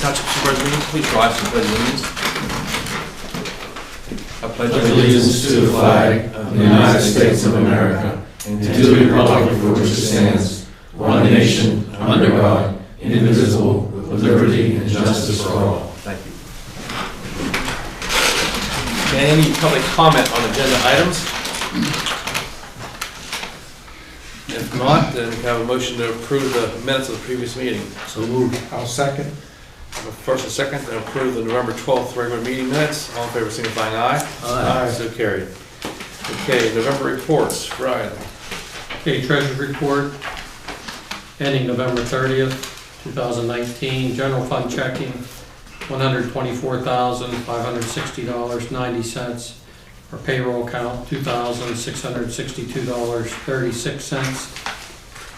Township Supervisor meeting, please rise for pledge of allegiance. I pledge allegiance to the flag of the United States of America and to the republic for which it stands, one nation, under God, indivisible, with liberty and justice for all. Thank you. Any public comment on agenda items? If not, then we have a motion to approve the minutes of the previous meeting. So moved. I'll second. First and second, to approve the November 12th regular meeting minutes. All in favor, signifying aye. Aye. So carried. Okay, November reports. Brian. Okay, Treasurer's Report, ending November 30th, 2019. General fund checking, $124,560.90. Our payroll account, $2,662.36.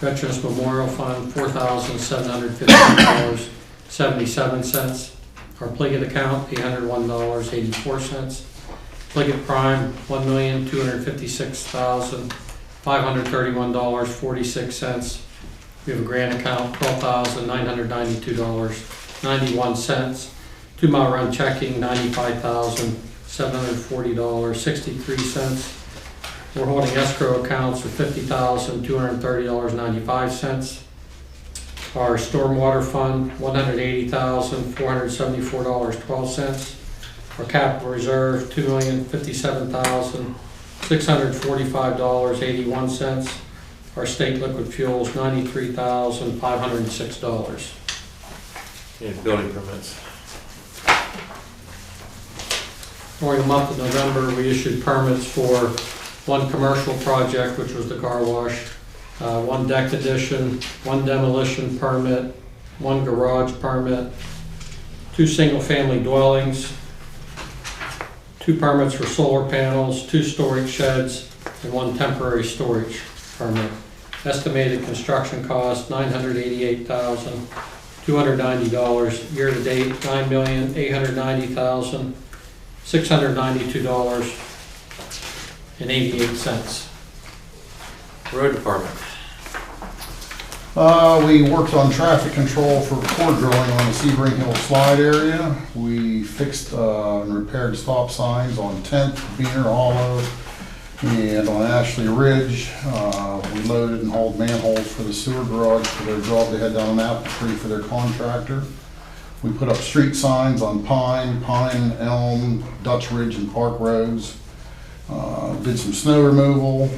Veterans Memorial Fund, $4,750.77. Our Pliget account, $801.84. Pliget Prime, $1,256,531.46. We have a grant account, $12,992.91. 2 Mile Run checking, $95,740.63. We're holding escrow accounts for $50,230.95. Our stormwater fund, $180,474.12. Our capital reserve, $2,057,645.81. Our state liquid fuels, $93,506. And building permits. During the month of November, we issued permits for one commercial project, which was the car wash, one deck addition, one demolition permit, one garage permit, 2 single-family dwellings, 2 permits for solar panels, 2 storage sheds, and 1 temporary storage permit. Estimated construction cost, $988,290. Year-to-date, $9,892,692.88. Road Department. We worked on traffic control for core drilling on the Sebring Hill slide area. We fixed and repaired stop signs on 10th, Beaner Hollow, and on Ashley Ridge. We loaded and hauled manholes for the sewer garage for their job they had down on Apple Tree for their contractor. We put up street signs on Pine, Elm, Dutch Ridge, and Park Roads. Did some snow removal,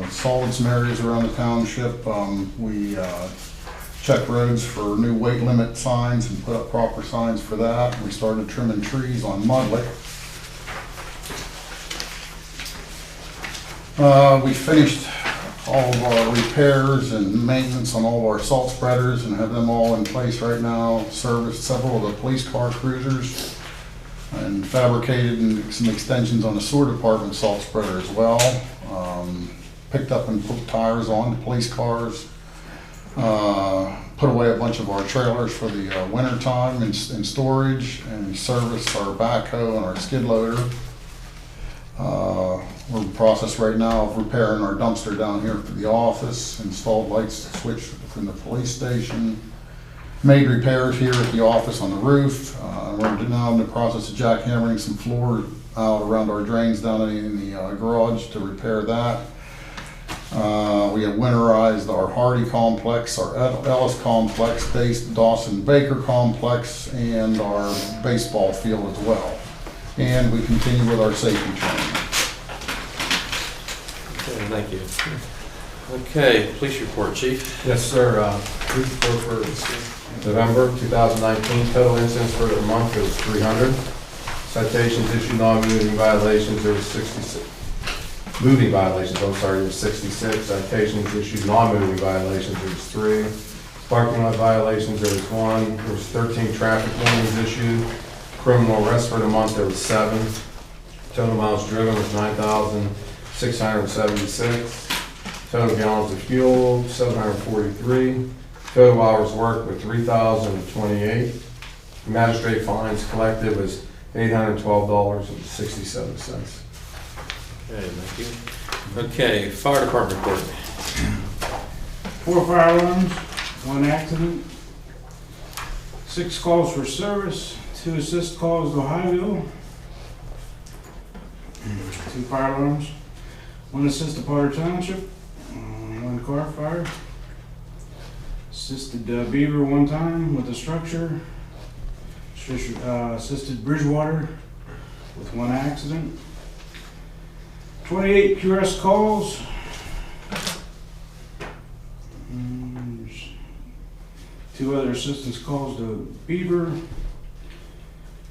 salted some areas around the township. We checked roads for new weight limit signs and put up proper signs for that. We started trimming trees on Mudlick. We finished all of our repairs and maintenance on all of our salt spreaders and have them all in place right now. Serviced several of the police car cruisers and fabricated and some extensions on the sewer department salt spreader as well. Picked up and put tires on the police cars. Put away a bunch of our trailers for the winter time in storage, and serviced our backhoe and our skid loader. We're in the process right now of repairing our dumpster down here for the office, installed lights switch from the police station, made repairs here at the office on the roof. We're now in the process of jackhammering some floor out around our drains down in the garage to repair that. We have winterized our Hardy complex, our Ellis complex, Dawson Baker complex, and our baseball field as well. And we continue with our safety training. Okay, thank you. Okay, police report, Chief. Yes, sir. Police report for November 2019. Total incidents for the month, there was 300. Citations issued, non-moving violations, there was 66. Moving violations, I'm sorry, there was 66. Citations issued, non-moving violations, there was 3. Parking lot violations, there was 1. There was 13 traffic warnings issued. Criminal arrests for the month, there was 7. Total miles driven was 9,676. Total gallons of fuel, 743. Total hours worked were 3,028. Magistrate fines collected was $812.67. Okay, thank you. Okay, Fire Department report. 4 fire alarms, 1 accident, 6 calls for service, 2 assist calls to Highville, 2 fire alarms, 1 assist to Potter Township, 1 car fire, assisted Beaver 1 time with the structure, assisted Bridgewater with 1 accident, 28 QRS calls, and 2 other assistance calls to Beaver.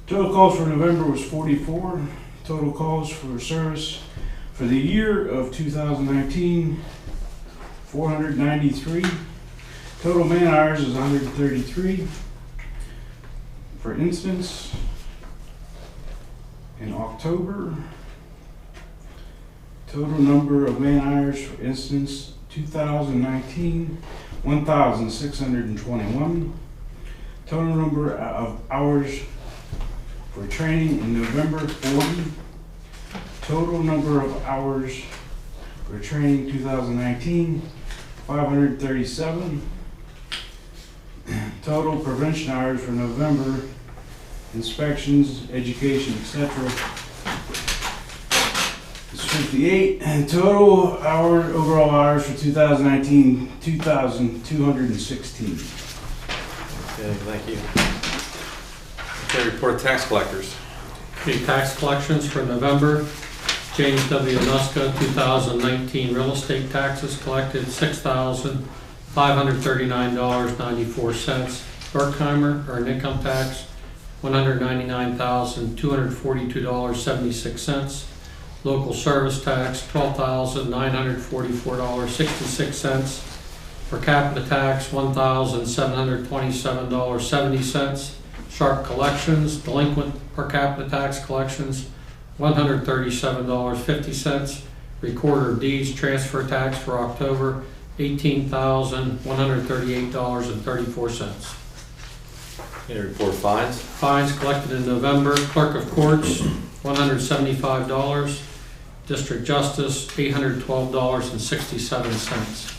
Total calls for November was 44. Total calls for service for the year of 2019, 493. Total man hours is 133. For instance, in October, total number of man hours for instance 2019, 1,621. Total number of hours for training in November, 40. Total number of hours for training 2019, 537. Total prevention hours for November, inspections, education, etc. is 58. And total overall hours for 2019, 2,216. Okay, thank you. Okay, report of tax collectors. The tax collections for November, James W. Nuska, 2019 real estate taxes collected $6,539.94. Berkheimer, earned income tax, $199,242.76. Local service tax, $12,944.66. Per capita tax, $1,727.70. Sharp collections, delinquent per capita tax collections, $137.50. Recorder of deeds transfer tax for October, $18,138.34. Any report of fines? Fines collected in November, clerk of courts, $175. District justice, $812.67.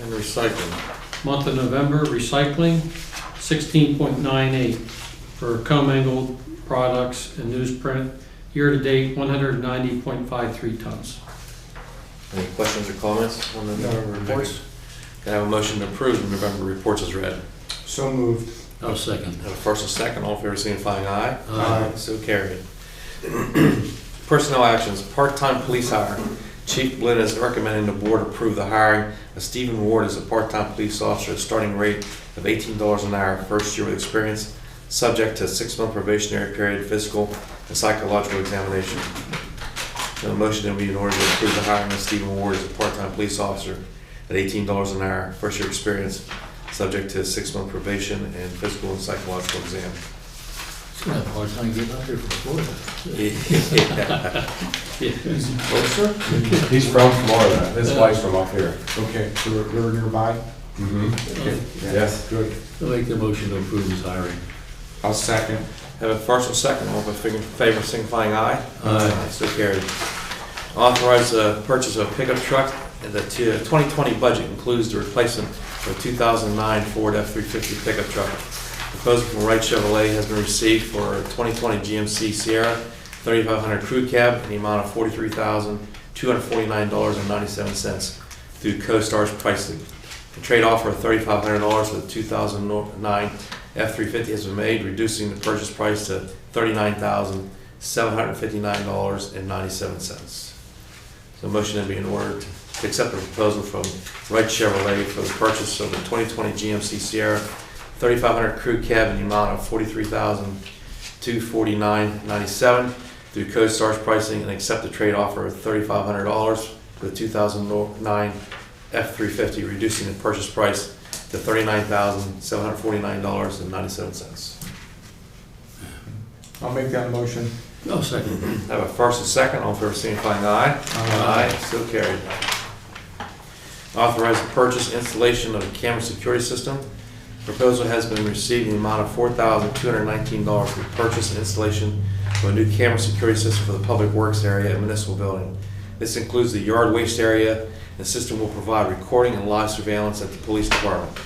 And recycling. Month of November, recycling, 16.98 for commingled products and newsprint. Year-to-date, 190.53 tons. Any questions or comments on the November reports? Can I have a motion to approve the November reports as read? So moved. I'll second. Have a first and second, all in favor signifying aye. Aye. So carried. Personnel actions, part-time police hire. Chief Blinn is recommending the board approve the hiring of Stephen Ward as a part-time police officer at a starting rate of $18 an hour, first year with experience, subject to a 6-month probationary period, physical and psychological examination. The motion will be in order to approve the hiring of Stephen Ward as a part-time police officer at $18 an hour, first year experience, subject to a 6-month probation and physical and psychological exam. He's gonna have a hard time getting out there from Florida. He's from Florida. His wife's from up here. Okay, so we're nearby? Yes. Good. I'll make the motion to approve his hiring. I'll second. Have a first and second, all in favor signifying aye. Aye. So carried. Authorize the purchase of a pickup truck. The 2020 budget includes the replacement of a 2009 Ford F-350 pickup truck. Proposal from Wright Chevrolet has been received for a 2020 GMC Sierra 3500 crew cab in the amount of $43,249.97 through CoStar's pricing. The trade offer of $3,500 for the 2009 F-350 has been made, reducing the purchase price to $39,759.97. So motion to be in order to accept the proposal from Wright Chevrolet for the purchase of the 2020 GMC Sierra 3500 crew cab in the amount of $43,249.97 through CoStar's pricing, and accept the trade offer of $3,500 for the 2009 F-350, reducing the purchase price to $39,749.97. I'll make that motion. I'll second. Have a first and second, all in favor signifying aye. Aye. So carried. Authorize the purchase installation of a camera security system. Proposal has been received in the amount of $4,219 for purchase and installation of a new camera security system for the public works area at municipal building. This includes the yard waste area. The system will provide recording and live surveillance at the police department.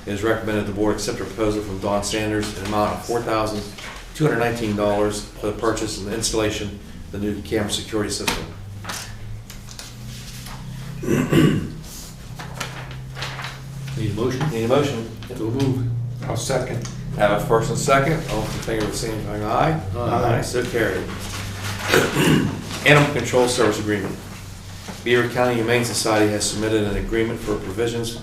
It is recommended the board accept a proposal from Don Sanders in an amount of $4,219 for the purchase and installation of the new camera security system. Need a motion? Need a motion? So move. I'll second. Have a first and second. All those in favor of the same thing, aye. Aye. So carried. Animal Control Service Agreement. Beaver County Humane Society has submitted an agreement for provisions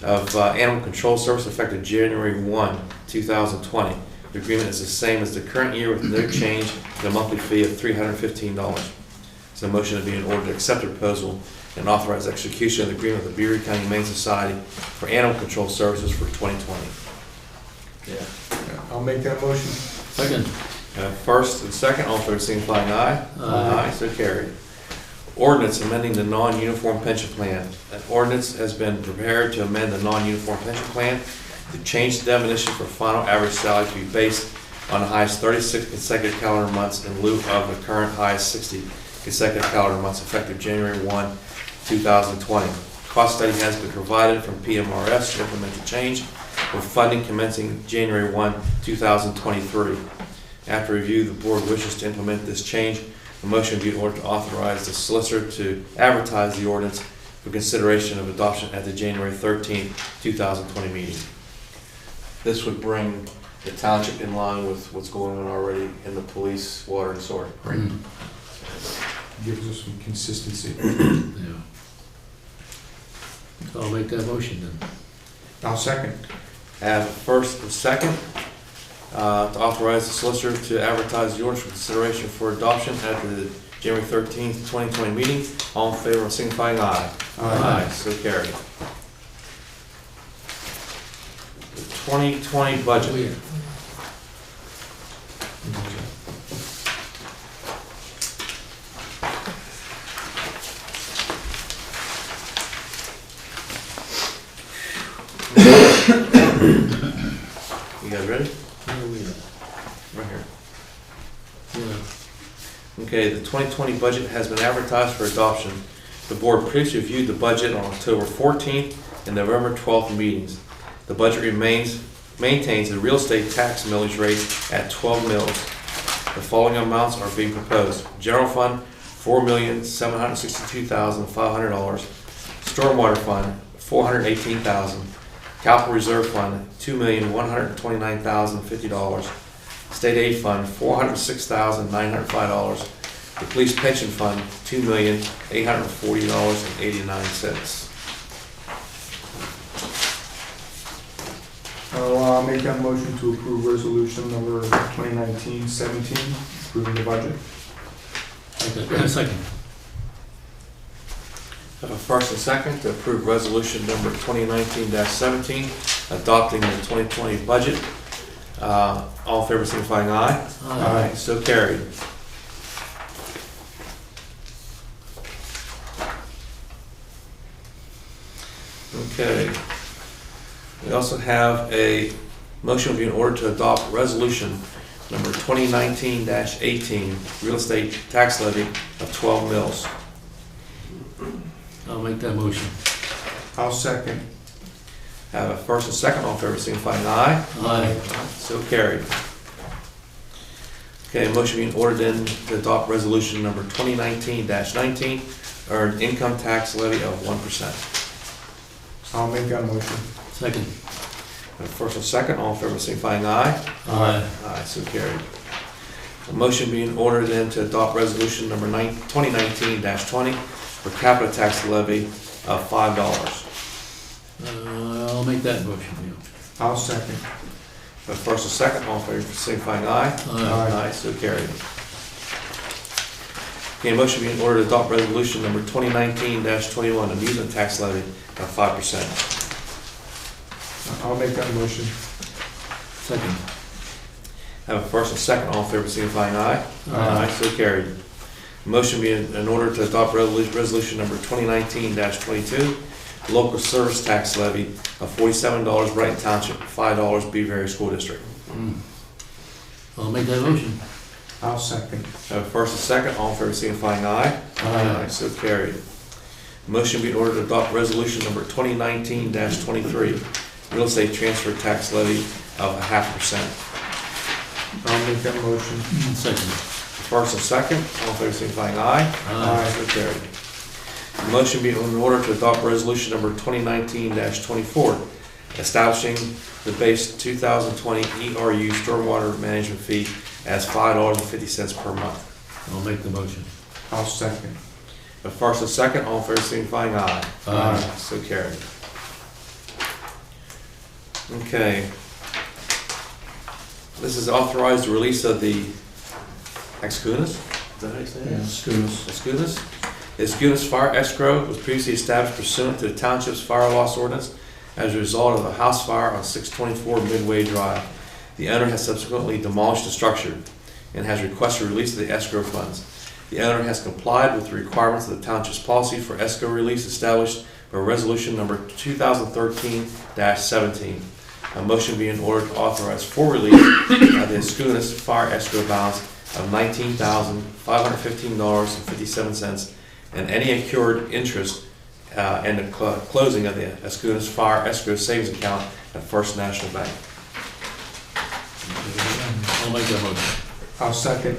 of animal control service effective January 1, 2020. The agreement is the same as the current year with no change to the monthly fee of $315. So a motion to be in order to accept the proposal and authorize execution of the agreement with the Beaver County Humane Society for animal control services for 2020. Yeah. I'll make that motion. Second. First and second, all in favor, signifying aye. Aye. So carried. Ordinance amending the non-uniform pension plan. An ordinance has been prepared to amend the non-uniform pension plan to change the definition for final average salary to be based on the highest 36 consecutive calendar months in lieu of the current highest 60 consecutive calendar months effective January 1, 2020. Cost study has been provided from PMRS to implement the change, with funding commencing January 1, 2023. After review, the board wishes to implement this change. The motion would be in order to authorize the solicitor to advertise the ordinance for consideration of adoption at the January 13, 2020 meeting. This would bring the township in line with what's going on already in the police, water, and sewer. Mm. Gives us some consistency. Yeah. So I'll make that motion then. I'll second. Have first and second to authorize the solicitor to advertise the orders for consideration for adoption at the January 13th, 2020 meeting. All in favor of signifying aye. Aye. So carried. The 2020 budget. Oh, yeah. You guys ready? Where are we at? Right here. Yeah. Okay, the 2020 budget has been advertised for adoption. The board previously reviewed the budget on October 14th and November 12th meetings. The budget maintains a real estate tax millage rate at 12 mills. The following amounts are being proposed. General fund, $4,762,500. Stormwater fund, $418,000. Capital reserve fund, $2,129,050. State aid fund, $406,905. The police pension fund, $2,840.89. I'll make that motion to approve resolution number 2019-17, approving the budget. Second. Have a first and second to approve resolution number 2019-17, adopting the 2020 budget. All in favor signifying aye. Aye. So carried. Okay. We also have a motion will be in order to adopt resolution number 2019-18, real estate tax levy of 12 mills. I'll make that motion. I'll second. Have a first and second, all in favor signifying aye. Aye. So carried. Okay, motion being ordered then to adopt resolution number 2019-19, earned income tax levy of 1%. I'll make that motion. Second. Have a first and second, all in favor signifying aye. Aye. Aye, so carried. A motion being ordered then to adopt resolution number 2019-20 for capital tax levy of $5. I'll make that motion, yeah. I'll second. Have a first and second, all in favor signifying aye. Aye. Aye, so carried. Okay, motion being ordered to adopt resolution number 2019-21, amusement tax levy of 5%. I'll make that motion. Second. Have a first and second, all in favor signifying aye. Aye. So carried. Motion being in order to adopt resolution number 2019-22, local service tax levy of $47 Brighton Township, $5 Beaver Area School District. I'll make that motion. I'll second. Have a first and second, all in favor signifying aye. Aye. So carried. Motion be in order to adopt resolution number 2019-23, real estate transfer tax levy of 0.5%. I'll make that motion. Second. First and second, all in favor, signifying aye. Aye. So carried. The motion be in order to adopt resolution number 2019-24, establishing the base 2020 ERU stormwater management fee as $5.50 per month. I'll make the motion. I'll second. The first and second, all in favor, signifying aye. Aye. So carried. Okay. This is authorized the release of the Excunas? Is that how you say it? Escunas. The Escunas Fire Escrow was previously established pursuant to the Township's fire loss ordinance as a result of a house fire on 624 Midway Drive. The owner has subsequently demolished the structure and has requested release of the escrow funds. The owner has complied with the requirements of the Township's policy for escrow release established by resolution number 2013-17. A motion being ordered to authorize for release of the Escunas Fire Escrow balance of $19,515.57 and any accrued interest and the closing of the Escunas Fire Escrow Savings Account at First National Bank. I'll make that motion. I'll second.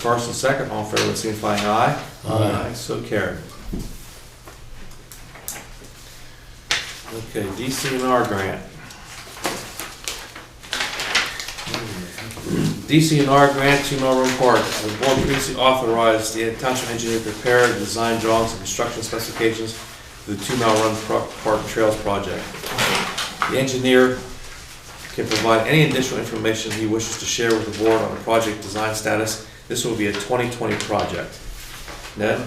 First and second, all in favor, signifying aye. Aye. So carried. Okay, DCNR grant. DCNR grant, 2 Melrose Park. The board previously authorized the township engineer to prepare design drawings and construction specifications for the 2 Melrose Park Trails project. The engineer can provide any additional information he wishes to share with the board on the project design status. This will be a 2020 project. Ned?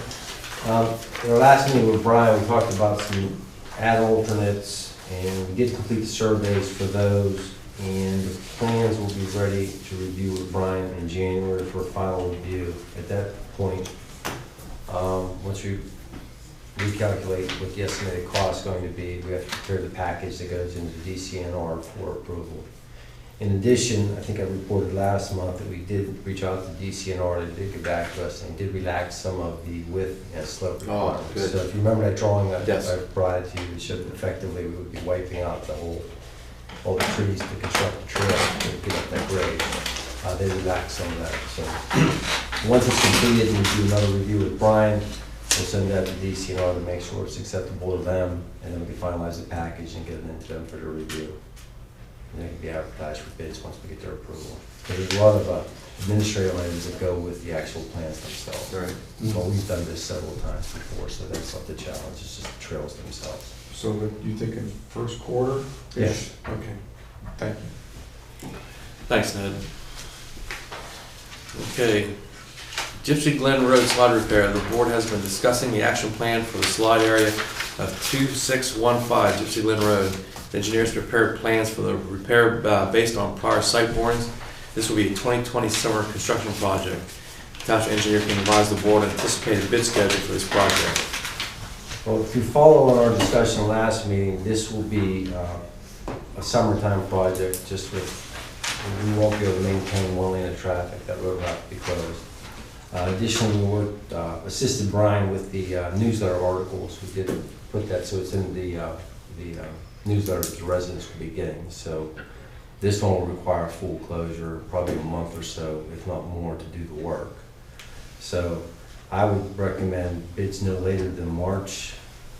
In our last meeting with Brian, we talked about some add alternates, and we did complete the surveys for those, and the plans will be ready to review with Brian in January for a final review. At that point, once we recalculate what the estimated cost is going to be, we have to prepare the package that goes into DCNR for approval. In addition, I think I reported last month that we did reach out to DCNR, they did get back to us, and did relax some of the width and slope requirements. good. So if you remember that drawing that Yes. I provided to you, it showed that effectively we would be wiping out all the trees to construct the trail to get up that grade. They relaxed some of that. So once it's completed, we'll do another review with Brian. We'll send that to DCNR to make sure it's acceptable to them, and then we can finalize the package and get it into them for their review. And it can be advertised for bids once we get their approval. There's a lot of administrative items that go with the actual plans themselves. Right. Well, we've done this several times before, so that's not the challenge, it's just the trails themselves. So you thinking first quarter? Yes. Okay, thank you. Thanks, Ned. Okay. Gypsy Glen Road slide repair. The board has been discussing the action plan for the slide area of 2615 Gypsy Glen Road. The engineers prepared plans for the repair based on prior site borings. This will be a 2020 summer construction project. The township engineer can advise the board anticipated bid schedule for this project. Well, if you follow on our discussion last meeting, this will be a summertime project, just with, we won't be able to maintain one lane of traffic, that road will have to be closed. Additionally, we worked, assisted Brian with the newsletter articles. We did put that so it's in the newsletter that the residents will be getting. So this one will require full closure, probably a month or so, if not more, to do the work. So I would recommend bids no later than March.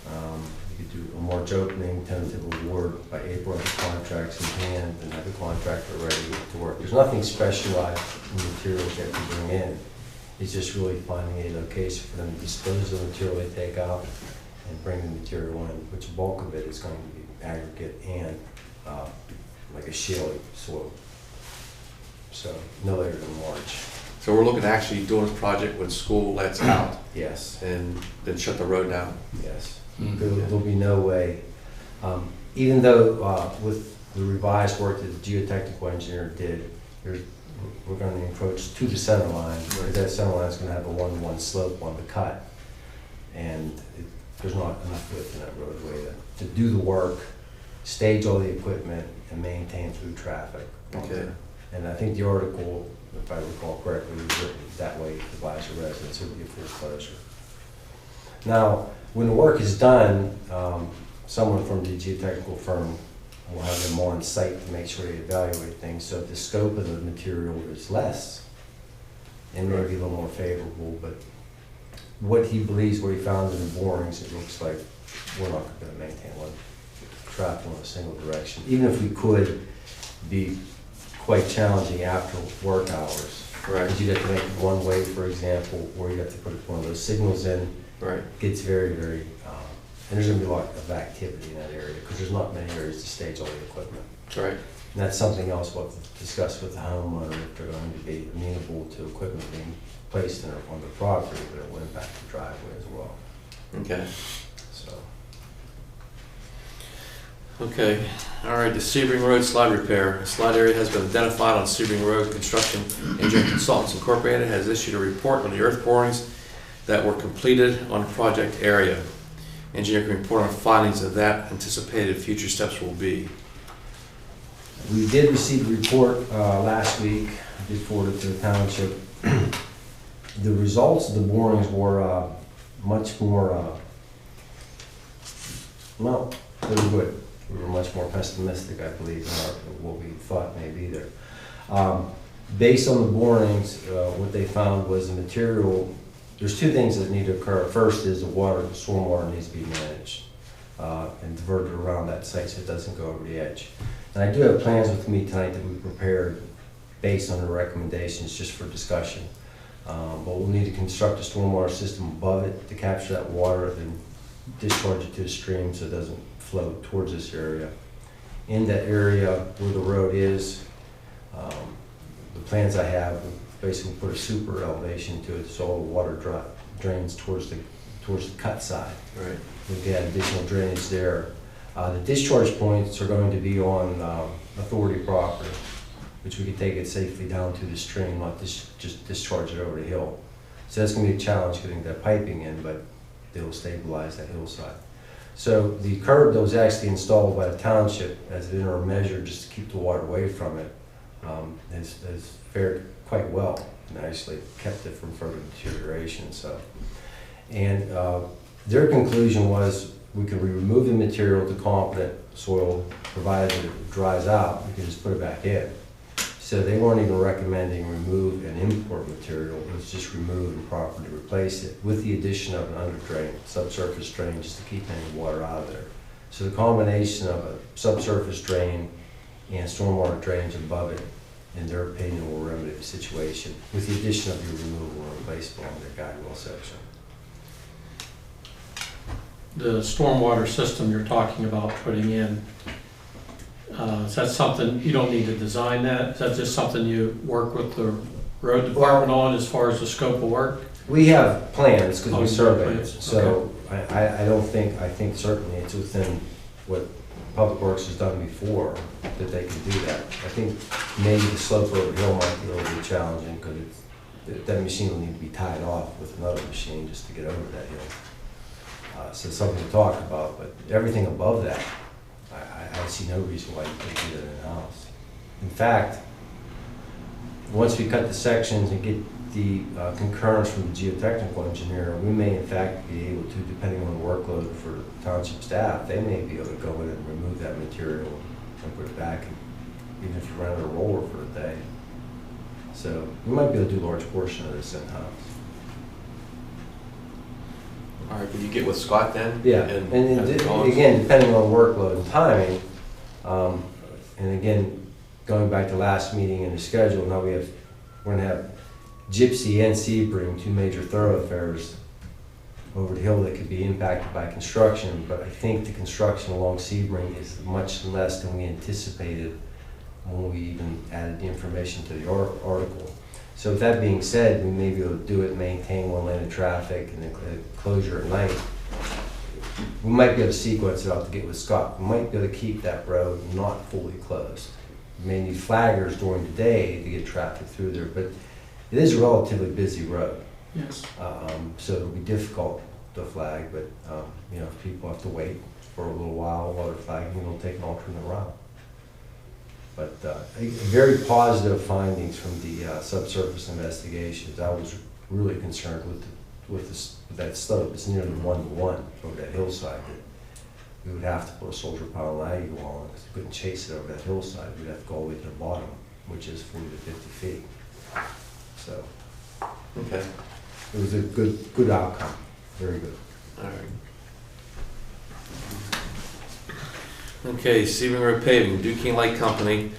You could do a March opening, tentative award by April, have the contracts in hand, and have the contractor ready to work. There's nothing specialized in the materials you have to bring in. It's just really finding a location for them to dispose of the material they take out and bring the material in, which the bulk of it is going to be aggregate and like a shale soil. So no later than March. So we're looking at actually doing this project when school lets out Yes, and then shut the road down. yes. There'll be no way, even though with the revised work that the geotechnical engineer did, we're going to encroach to the center line, where that center line is going to have a 1-to-1 slope on the cut, and there's not enough width in that roadway to do the work, stage all the equipment, and maintain through traffic. Okay. And I think the article, if I recall correctly, was written that way to advise the residents, it would be a full closure. Now, when the work is done, someone from the geotechnical firm We'll have them on site to make sure they evaluate things. So if the scope of the material is less, it may be a little more favorable, but what he believes, what he found in the borings, it looks like we're not going to maintain one traffic in a single direction. Even if we could, be quite challenging after work hours. Right, Because you'd have to make it one way, for example, or you have to put one of those signals in. right. Gets very, very, and there's gonna be a lot of activity in that area, because there's not many areas to stage all the equipment. Right, And that's something else we'll have to discuss with the homeowner, if they're going to be amenable to equipment being placed on the property, but it will impact the driveway as well, okay. so. Okay, all right, the Sebring Road slide repair. A slide area has been identified on Sebring Road. Construction Engineering Consultants Incorporated has issued a report on the earth borings that were completed on the project area. Engineer can report on findings of that, anticipated future steps will be. We did receive a report last week, I did forward it to the township. The results of the borings were much more, well, they were good. We were much more pessimistic, I believe, than what we thought may be there. Based on the borings, what they found was the material, there's two things that need to occur. First is the stormwater needs to be managed and diverted around that site so it doesn't go over the edge. And I do have plans with me tonight that we prepared based on the recommendations just for discussion. But we'll need to construct a stormwater system above it to capture that water and discharge it to the stream so it doesn't flow towards this area. In that area where the road is, the plans I have basically put a super elevation to it so all the water drains towards the cut side. Right. We can add additional drainage there. The discharge points are going to be on authority property, which we can take it safely down to the stream, not just discharge it over the hill. So that's going to be a challenge getting that piping in, but it'll stabilize that hillside. So the curb that was actually installed by the township as an interim measure just to keep the water away from it has fared quite well and actually kept it from further deterioration. So, and their conclusion was we can remove the material to competent soil provided it dries out. We can just put it back in. So they weren't even recommending remove and import material. It was just remove and properly replace it with the addition of an under drain, subsurface drain, just to keep any water out of there. So the combination of a subsurface drain and stormwater drains above it, in their opinion, will remedy the situation with the addition of your removal and replacement on the guide well section. The stormwater system you're talking about putting in, is that something, you don't need to design that? Is that just something you work with the road department on as far as the scope of work? We have plans because Oh, we you surveyed have it, plans. so I don't think, I think certainly it's within what Public Works has done before that they can do that. I think maybe the slope over the hill might be a little bit challenging because that machine will need to be tied off with another machine just to get over that hill. So something to talk about, but everything above that, I see no reason why you couldn't do that in-house. In fact, once we cut the sections and get the concurrence from the geotechnical engineer, we may in fact be able to, depending on the workload for the township staff, they may be able to go in and remove that material and put it back, even if you run a roller for a day. So we might be able to do a large portion of this in-house. All right, will you get with Scott then? Yeah, And again, depending on workload and timing, and again, going back to last meeting and the schedule, now we're gonna have Gypsy and Sebring, two major thoroughfares over the hill that could be impacted by construction, but I think the construction along Sebring is much less than we anticipated when we even added the information to the article. So with that being said, we may be able to do it, maintain one lane of traffic and then closure at night. We might be able to sequence it out to get with Scott. We might be able to keep that road not fully closed. We may need flaggers during the day to get traffic through there, but it is a relatively busy road. Yes. So it'll be difficult to flag, but you know, if people have to wait for a little while they're flagging, they'll take an alternate route. But very positive findings from the subsurface investigations. I was really concerned with that slope. It's nearly 1-to-1 over that hillside. we would have to put a soldier power lago on, because we couldn't chase it over that hillside. We'd have to go all the way to the bottom, which is 40 to 50 feet. So Okay, it was a good outcome, very good. all right. Okay, Sebring Road paving, Duquesne Light Company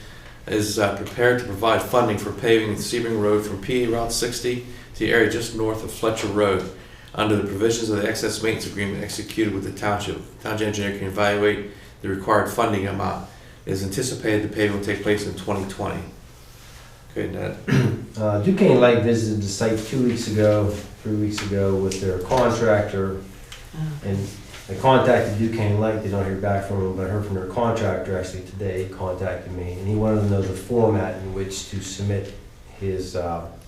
is prepared to provide funding for paving Sebring Road from PA Route 60 to the area just north of Fletcher Road under the provisions of the excess maintenance agreement executed with the Township. Township engineer can evaluate the required funding amount. It is anticipated the paving will take place in 2020. Okay, Ned. Duquesne Light visited the site 3 weeks ago with their contractor, and they contacted Duquesne Light. They don't hear back from them, but I heard from their contractor actually today. He contacted me, and he wanted to know the format in which to submit his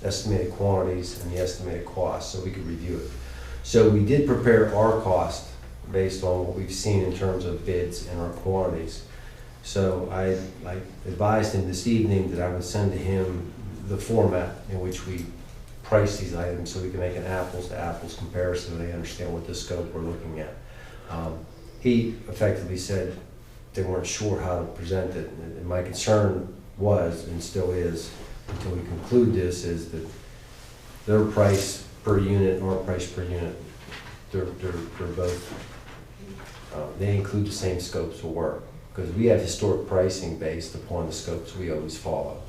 estimated quantities and the estimated cost so we could review it. So we did prepare our cost based on what we've seen in terms of bids and our quantities. So I advised him this evening that I would send to him the format in which we price these items so we can make an apples to apples comparison and they understand what the scope we're looking at. He effectively said they weren't sure how to present it, and my concern was, and still is, until we conclude this, is that their price per unit and our price per unit, they're both, they include the same scopes of work, because we have historic pricing based upon the scopes we always follow.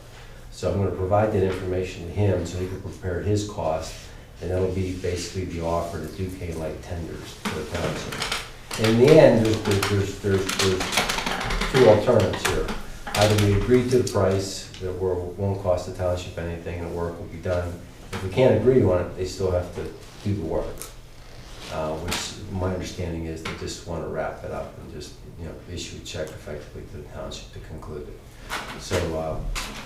So I'm going to provide that information to him so he can prepare his cost, and that'll be basically the offer that Duquesne Light tenders to the township. In the end, there's two alternatives here. Either we agree to the price that won't cost the township anything and the work will be done. If we can't agree on it, they still have to do the work, which my understanding is they just want to wrap it up and just issue a check effectively to the township to conclude it. So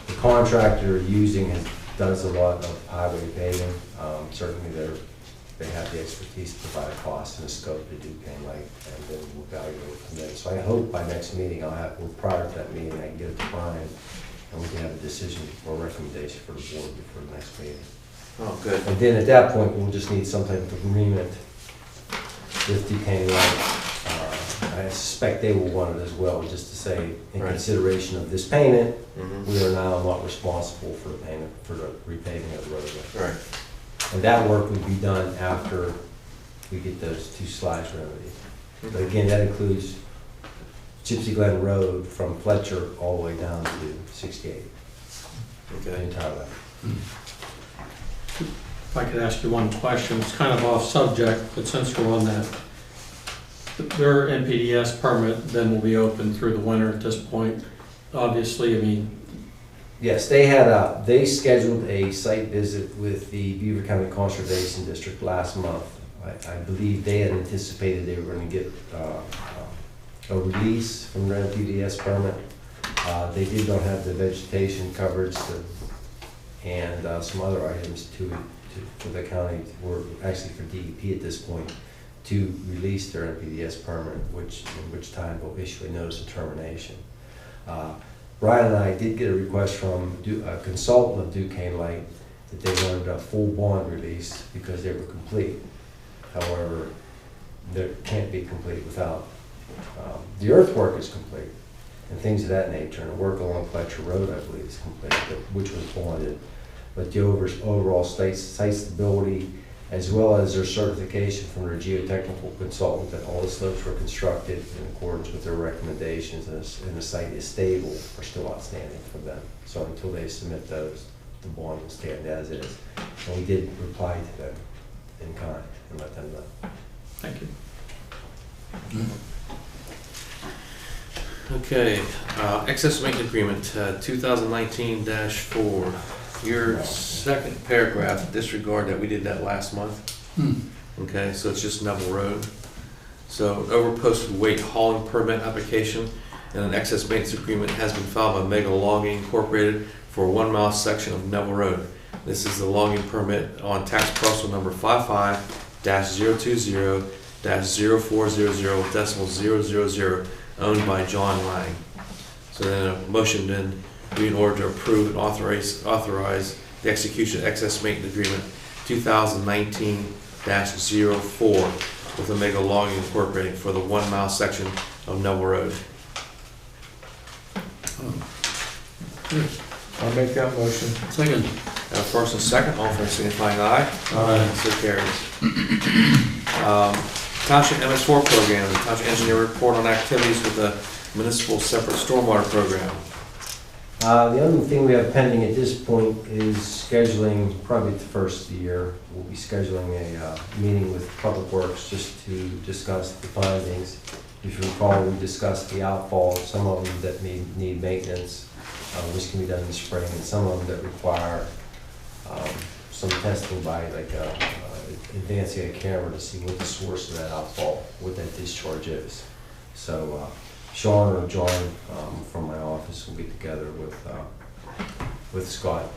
the contractor you're using does a lot of highway paving. Certainly they have the expertise to provide a cost and a scope to Duquesne Light, and then we'll evaluate it from there. So I hope by next meeting prior to that meeting, I can get it to Brian, and we can have a decision or recommendation for the board before the next meeting. Oh, good. And then at that point, we'll just need some type of agreement with Duquesne Light. I suspect they will want it as well, just to say, in Right. consideration of this payment, Mm-hmm. we are now not responsible for the payment, for the repaving of the roadway. Right. And that work would be done after we get those two slides remedied. But again, that includes Gypsy Glen Road from Fletcher all the way down to 68, the Okay. entire length. If I could ask you one question, it's kind of off subject, but since we're on that, their NPDS permit then will be open through the winter at this point. Obviously, I mean, Yes, they scheduled a site visit with the Beaver County Conservation District last month. I believe they had anticipated they were going to get a release from their NPDS permit. They did not have the vegetation coverage and some other items for the county, or actually for DEP at this point, to release their NPDS permit, in which time they'll issue a notice of termination. Brian and I did get a request from a consultant of Duquesne Light that they wanted a full bond release because they were complete. However, they can't be complete without, the earthwork is complete and things of that nature, and the work along Fletcher Road, I believe, is complete, which was bonded. But the overall site stability, as well as their certification from their geotechnical consultant that all the slopes were constructed in accordance with their recommendations and the site is stable, are still outstanding from them. So until they submit those, the bond will stand as is. And we did reply to them in kind and let them know. thank you. Okay, excess maintenance agreement, 2019-4. Your second paragraph, disregard that we did that last month. Okay, so it's just Neville Road. So over posted weight hauling permit application and an excess maintenance agreement has been filed by Mega Logging Incorporated for a 1 mile section of Neville Road. This is the logging permit on tax parcel number 55-020-0400.000 owned by John Lang. So then a motion then be in order to approve and authorize the execution of excess maintenance agreement 2019-04 with Omega Logging Incorporated for the 1 mile section of Neville Road. I'll make that motion. Second. Got a first and second, all in favor signifying aye. Aye. So carries. Township MS4 program, the township engineer report on activities with the municipal separate stormwater program. The only thing we have pending at this point is scheduling, probably the first of the year, we'll be scheduling a meeting with Public Works just to discuss the findings. If you recall, we discussed the outfall, some of them that need maintenance, which can be done in the spring, and some of them that require some testing by advancing a camera to see what the source of that outfall, what that discharge is. So Sean or John from my office will be together with Scott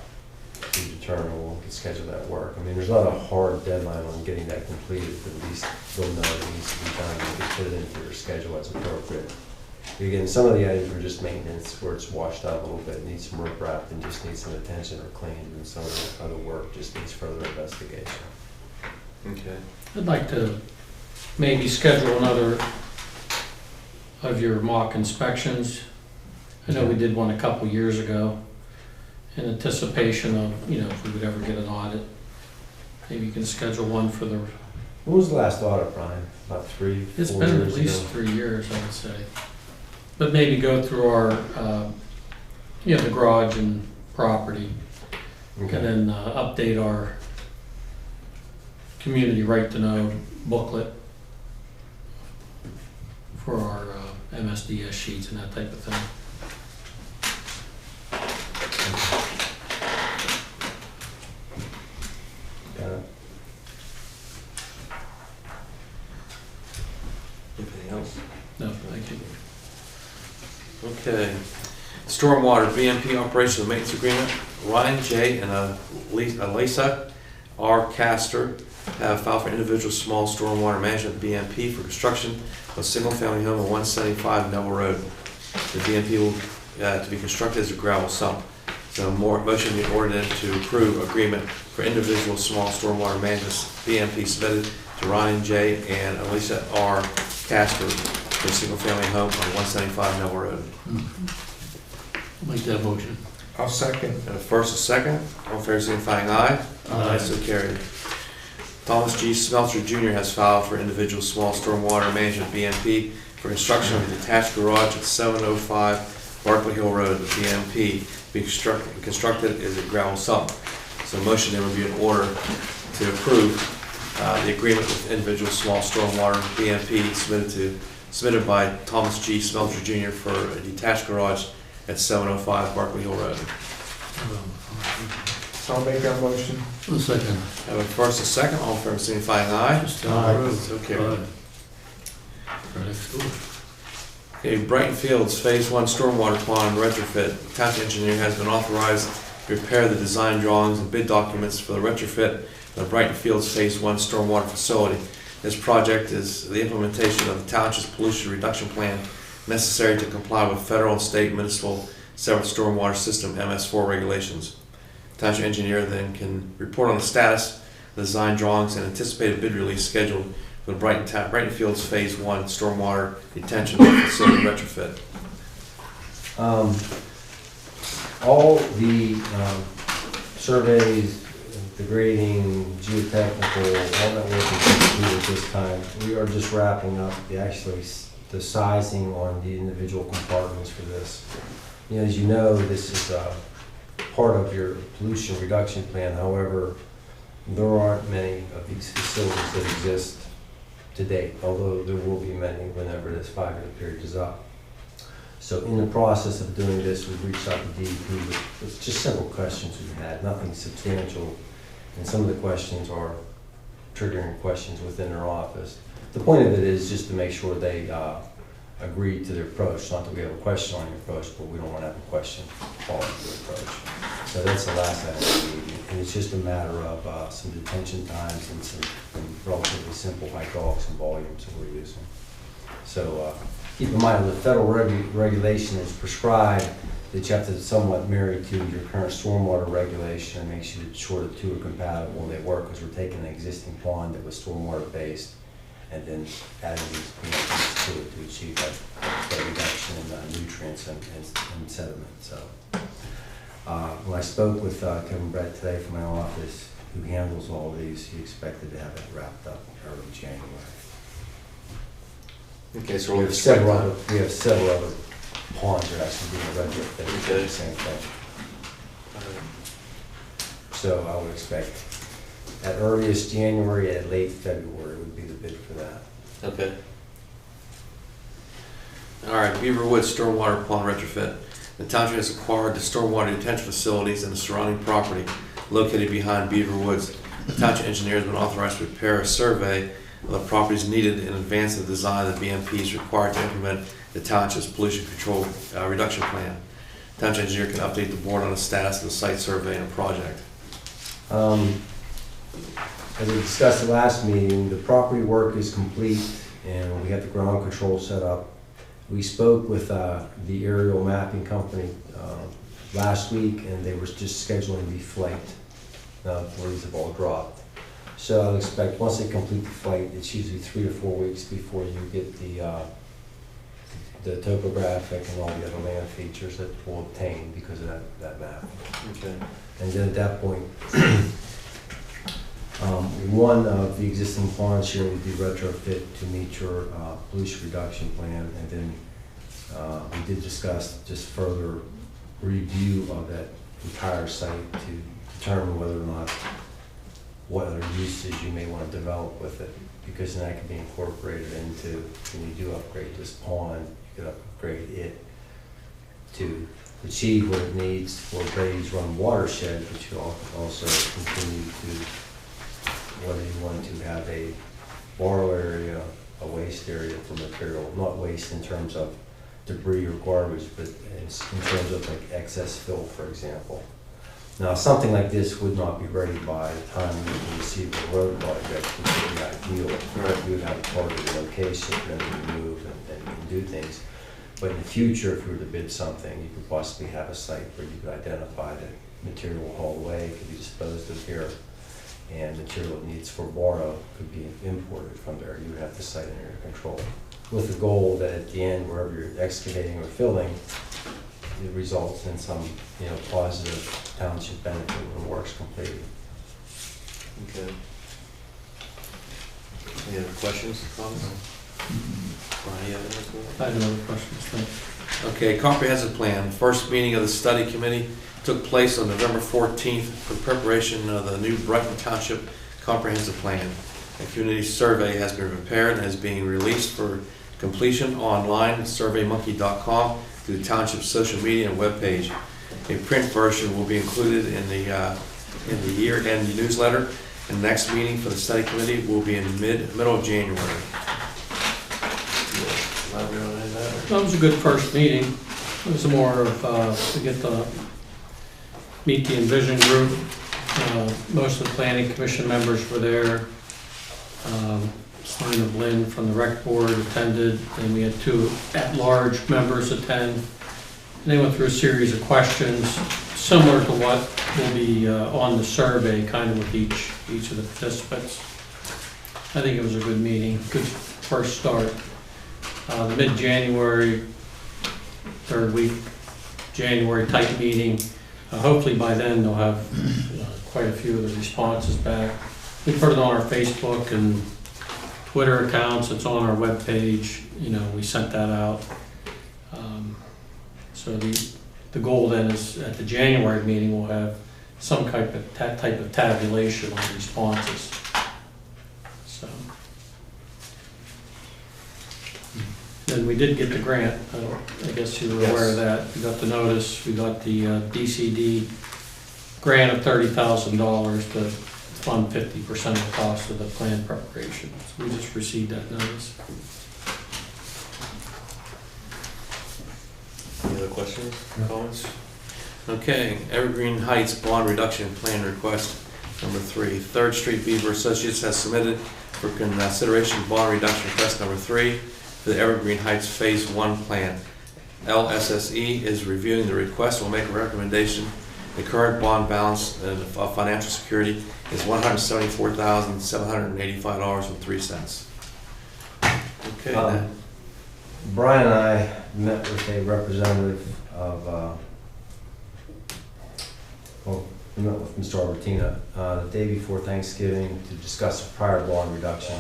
to determine when we can schedule that work. I mean, there's not a hard deadline on getting that completed, but at least they'll know it needs to be done and they can put it into their schedule as appropriate. Again, some of the items are just maintenance where it's washed out a little bit, needs some rip wrap and just needs some attention or cleaned, and some of the other work just needs further investigation. Okay. I'd like to maybe schedule another of your mock inspections. I know we did one a couple years ago in anticipation of, if we would ever get an audit. Maybe you can schedule one for the, When was the last audit, Brian? About 3, 4 years it's ago? been at least 3 years, I would say. But maybe go through our, the garage and property, and Okay. then update our community right to know booklet for our MSDS sheets and that type of thing. Got it. Anything else? No, thank you. Okay. Stormwater BMP Operational Maintenance Agreement. Ryan J. and Alisa R. Castor have filed for individual small stormwater management BMP for construction of a single-family home on 175 Neville Road. The BMP will to be constructed as a gravel sump. So motion be ordered to approve agreement for individual small stormwater management BMP submitted to Ryan J. and Alisa R. Castor for a single-family home on 175 Neville Road. I'll make that motion. I'll second. Got a first and second, all in favor signifying aye. Aye. So carried. Thomas G. Smelter Jr. has filed for individual small stormwater management BMP for construction of a detached garage at 705 Barkley Hill Road. The BMP be constructed as a gravel sump. So motion there would be in order to approve the agreement with individual small stormwater BMP submitted by Thomas G. Smelter Jr. for a detached garage at 705 Barkley Hill Road. So I'll make that motion. A second. Have a first and second, all in favor signifying aye. Just down the road. So carried. Right next door. Okay, Brighton Fields Phase 1 Stormwater Pond retrofit. The township engineer has been authorized to prepare the design drawings and bid documents for the retrofit of the Brighton Fields Phase 1 Stormwater Facility. This project is the implementation of the township's pollution reduction plan necessary to comply with federal and state municipal separate stormwater system MS4 regulations. Township engineer then can report on the status, the design drawings, and anticipated bid release scheduled for the Brighton Fields Phase 1 Stormwater Detention Facility retrofit. All the surveys, the grading, geotechnical, all that work is completed at this time. We are just wrapping up the sizing on the individual compartments for this. As you know, this is part of your pollution reduction plan. However, there aren't many of these facilities that exist to date, although there will be many whenever this 5-year period is up. So in the process of doing this, we've reached out to DEP with just several questions we had, nothing substantial, and some of the questions are triggering questions within their office. The point of it is just to make sure they agree to their approach. Not that we have a question on your approach, but we don't want to have a question following your approach. So that's the last item, and it's just a matter of some detention times and some relatively simple hydraulics and volumes that we're using. So keep in mind, the federal regulation is prescribed that you have to somewhat marry to your current stormwater regulation and make sure the two are compatible when they work, because we're taking an existing pond that was stormwater based and then adding these things to it to achieve that reduction in nutrients and sediment. So when I spoke with Kevin Brett today from my office, who handles all these, he expected to have it wrapped up early January. Okay, so We we'll have several other, expect we have several other ponds that actually being retrofitted for Okay. the same thing. that. So I would expect at earliest January, at late February would be the bid for that. Okay. All right, Beaver Woods Stormwater Pond retrofit. The township has acquired the stormwater detention facilities and the surrounding property located behind Beaver Woods. The township engineer has been authorized to prepare a survey of the properties needed in advance of the design of the BMPs required to implement the township's pollution control reduction plan. Township engineer can update the board on the status of the site survey and project. As we discussed at the last meeting, the property work is complete and we have the ground control set up. We spoke with the aerial mapping company last week and they were just scheduling the flight. Now the leaves have all dropped. So I'll expect once they complete the flight, it's usually 3 to 4 weeks before you get the topographic and all the other land features that will obtain because of that map. Okay. And then at that point, one of the existing ponds here would be retrofit to meet your pollution reduction plan. And then we did discuss just further review of that entire site to determine whether or not what other uses you may want to develop with it. Because then that can be incorporated into, when you do upgrade this pond, you could upgrade it to achieve what it needs for Brady's Run watershed, but you also continue to, whether you want to have a borrow area, a waste area for material, not waste in terms of debris or garbage, but in terms of like excess fill, for example. Now, something like this would not be ready by the time you receive the road project, which would be ideal. You would have a targeted location for them to move and do things. But in the future, if you were to bid something, you could possibly have a site where you could identify that material will haul away, could be disposed of here, and material it needs for borrow could be imported from there. You would have the site under your control, with the goal that at the end, wherever you're excavating or filling, it results in some, positive township benefit when the work's completed. Okay. Any other questions, comments? Brian, you have anything? I have no questions, thanks. Okay, comprehensive plan. First meeting of the study committee took place on November 14th for preparation of the new Brighton Township comprehensive plan. A community survey has been prepared and is being released for completion online at surveymonkey.com through the township's social media and webpage. A print version will be included in the year-end newsletter, and the next meeting for the study committee will be in middle of January. Elaborate on any of that? That was a good first meeting. It was more of, to get the, meet the Envision group. Most of the planning commission members were there. Stein Lynn from the rec board attended, and we had 2 at-large members attend. And they went through a series of questions similar to what will be on the survey, kind of with each of the participants. I think it was a good meeting, good first start. The mid-January, 3rd week, January type meeting. Hopefully by then they'll have quite a few of the responses back. We put it on our Facebook and Twitter accounts, it's on our webpage, we sent that out. So the goal then is at the January meeting, we'll have some type of tabulation on responses. So. Then we did get the grant, I guess you were aware of that. We got the notice, we got the DCD grant of $30,000 to fund 50% of the cost of the plan preparation. So we just received that notice. Any other questions, comments? Okay, Evergreen Heights Bond Reduction Plan Request number 3. 3rd Street Beaver Associates has submitted for consideration bond reduction request number 3 for the Evergreen Heights Phase 1 plan. LSSE is reviewing the request, will make a recommendation. The current bond balance of financial security is $174,785.03. Okay, Um, Brian and I met with a representative of, we met with Mr. Albertina the day before Thanksgiving to discuss a prior bond reduction.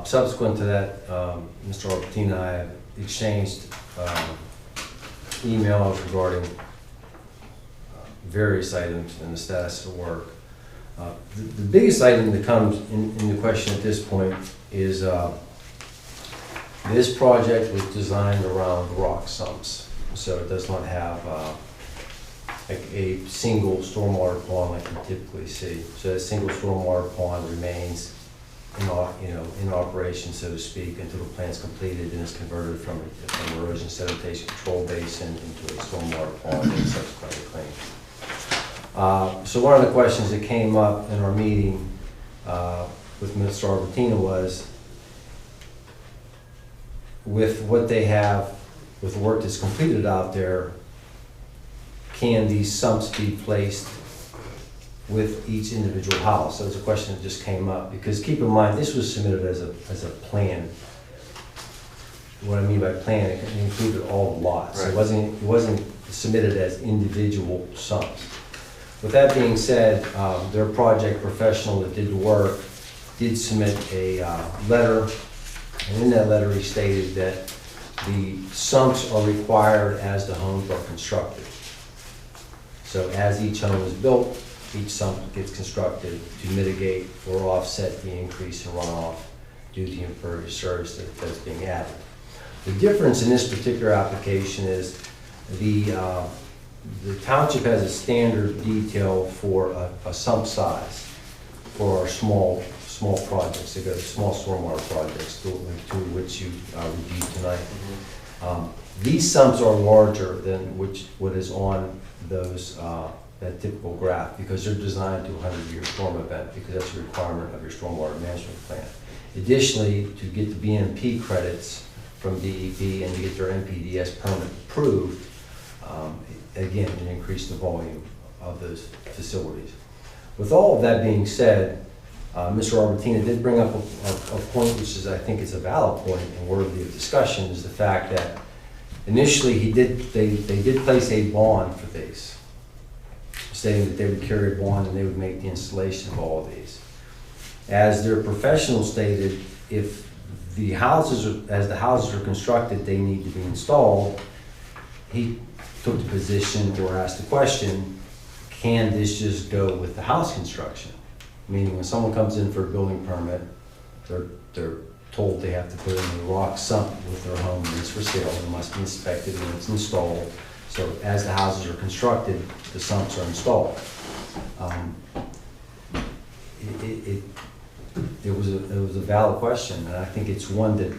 Subsequent to that, Mr. Albertina and I have exchanged emails regarding various items and the status of work. The biggest item that comes into question at this point is this project was designed around rock sumps, so it does not have like a single stormwater pond like you typically see. So a single stormwater pond remains in operation, so to speak, until the plant's completed and is converted from erosion sedimentation control basin into a stormwater pond and subsequently cleaned. So one of the questions that came up in our meeting with Mr. Albertina was, with what they have, with the work that's completed out there, can these sumps be placed with each individual house? So it's a question that just came up, because keep in mind, this was submitted as a plan. What I mean by plan, it included all the lots. Right. It wasn't submitted as individual sumps. With that being said, their project professional that did the work did submit a letter, and in that letter he stated that the sumps are required as the homes are constructed. So as each home is built, each sump gets constructed to mitigate or offset the increase in runoff due to the impervious surface that's being added. The difference in this particular application is the township has a standard detail for a sump size for our small projects, they go small stormwater projects, to which you reviewed tonight. These sumps are larger than what is on those that typical graph, because they're designed to a 100-year storm event, because that's a requirement of your stormwater management plan. Additionally, to get the BMP credits from DEP and to get their NPDS permit approved, again, it increased the volume of those facilities. With all of that being said, Mr. Albertina did bring up a point which is, I think, is a valid point and worthy of discussion, is the fact that initially they did place a bond for these, stating that they would carry a bond and they would make the installation of all of these. As their professional stated, if the houses are constructed, they need to be installed. He took the position or asked the question, can this just go with the house construction? Meaning when someone comes in for a building permit, they're told they have to put in a rock sump with their home when it's for sale. It must be inspected when it's installed. So as the houses are constructed, the sumps are installed. It was a valid question, and I think it's one that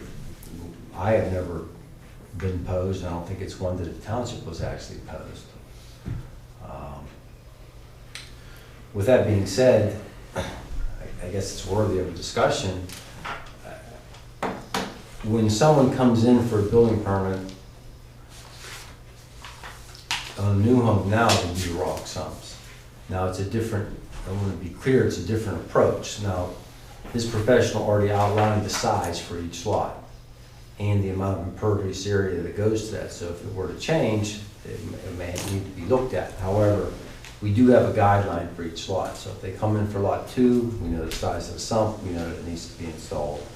I have never been posed, and I don't think it's one that the township was actually posed. With that being said, I guess it's worthy of a discussion. When someone comes in for a building permit on a new home now, they do rock sumps. Now it's a different, I want to be clear, it's a different approach. Now, this professional already outlined the size for each lot and the amount of impervious area that goes to that. So if it were to change, it may need to be looked at. However, we do have a guideline for each lot. So if they come in for lot 2, we know the size of the sump, we know that it needs to be installed.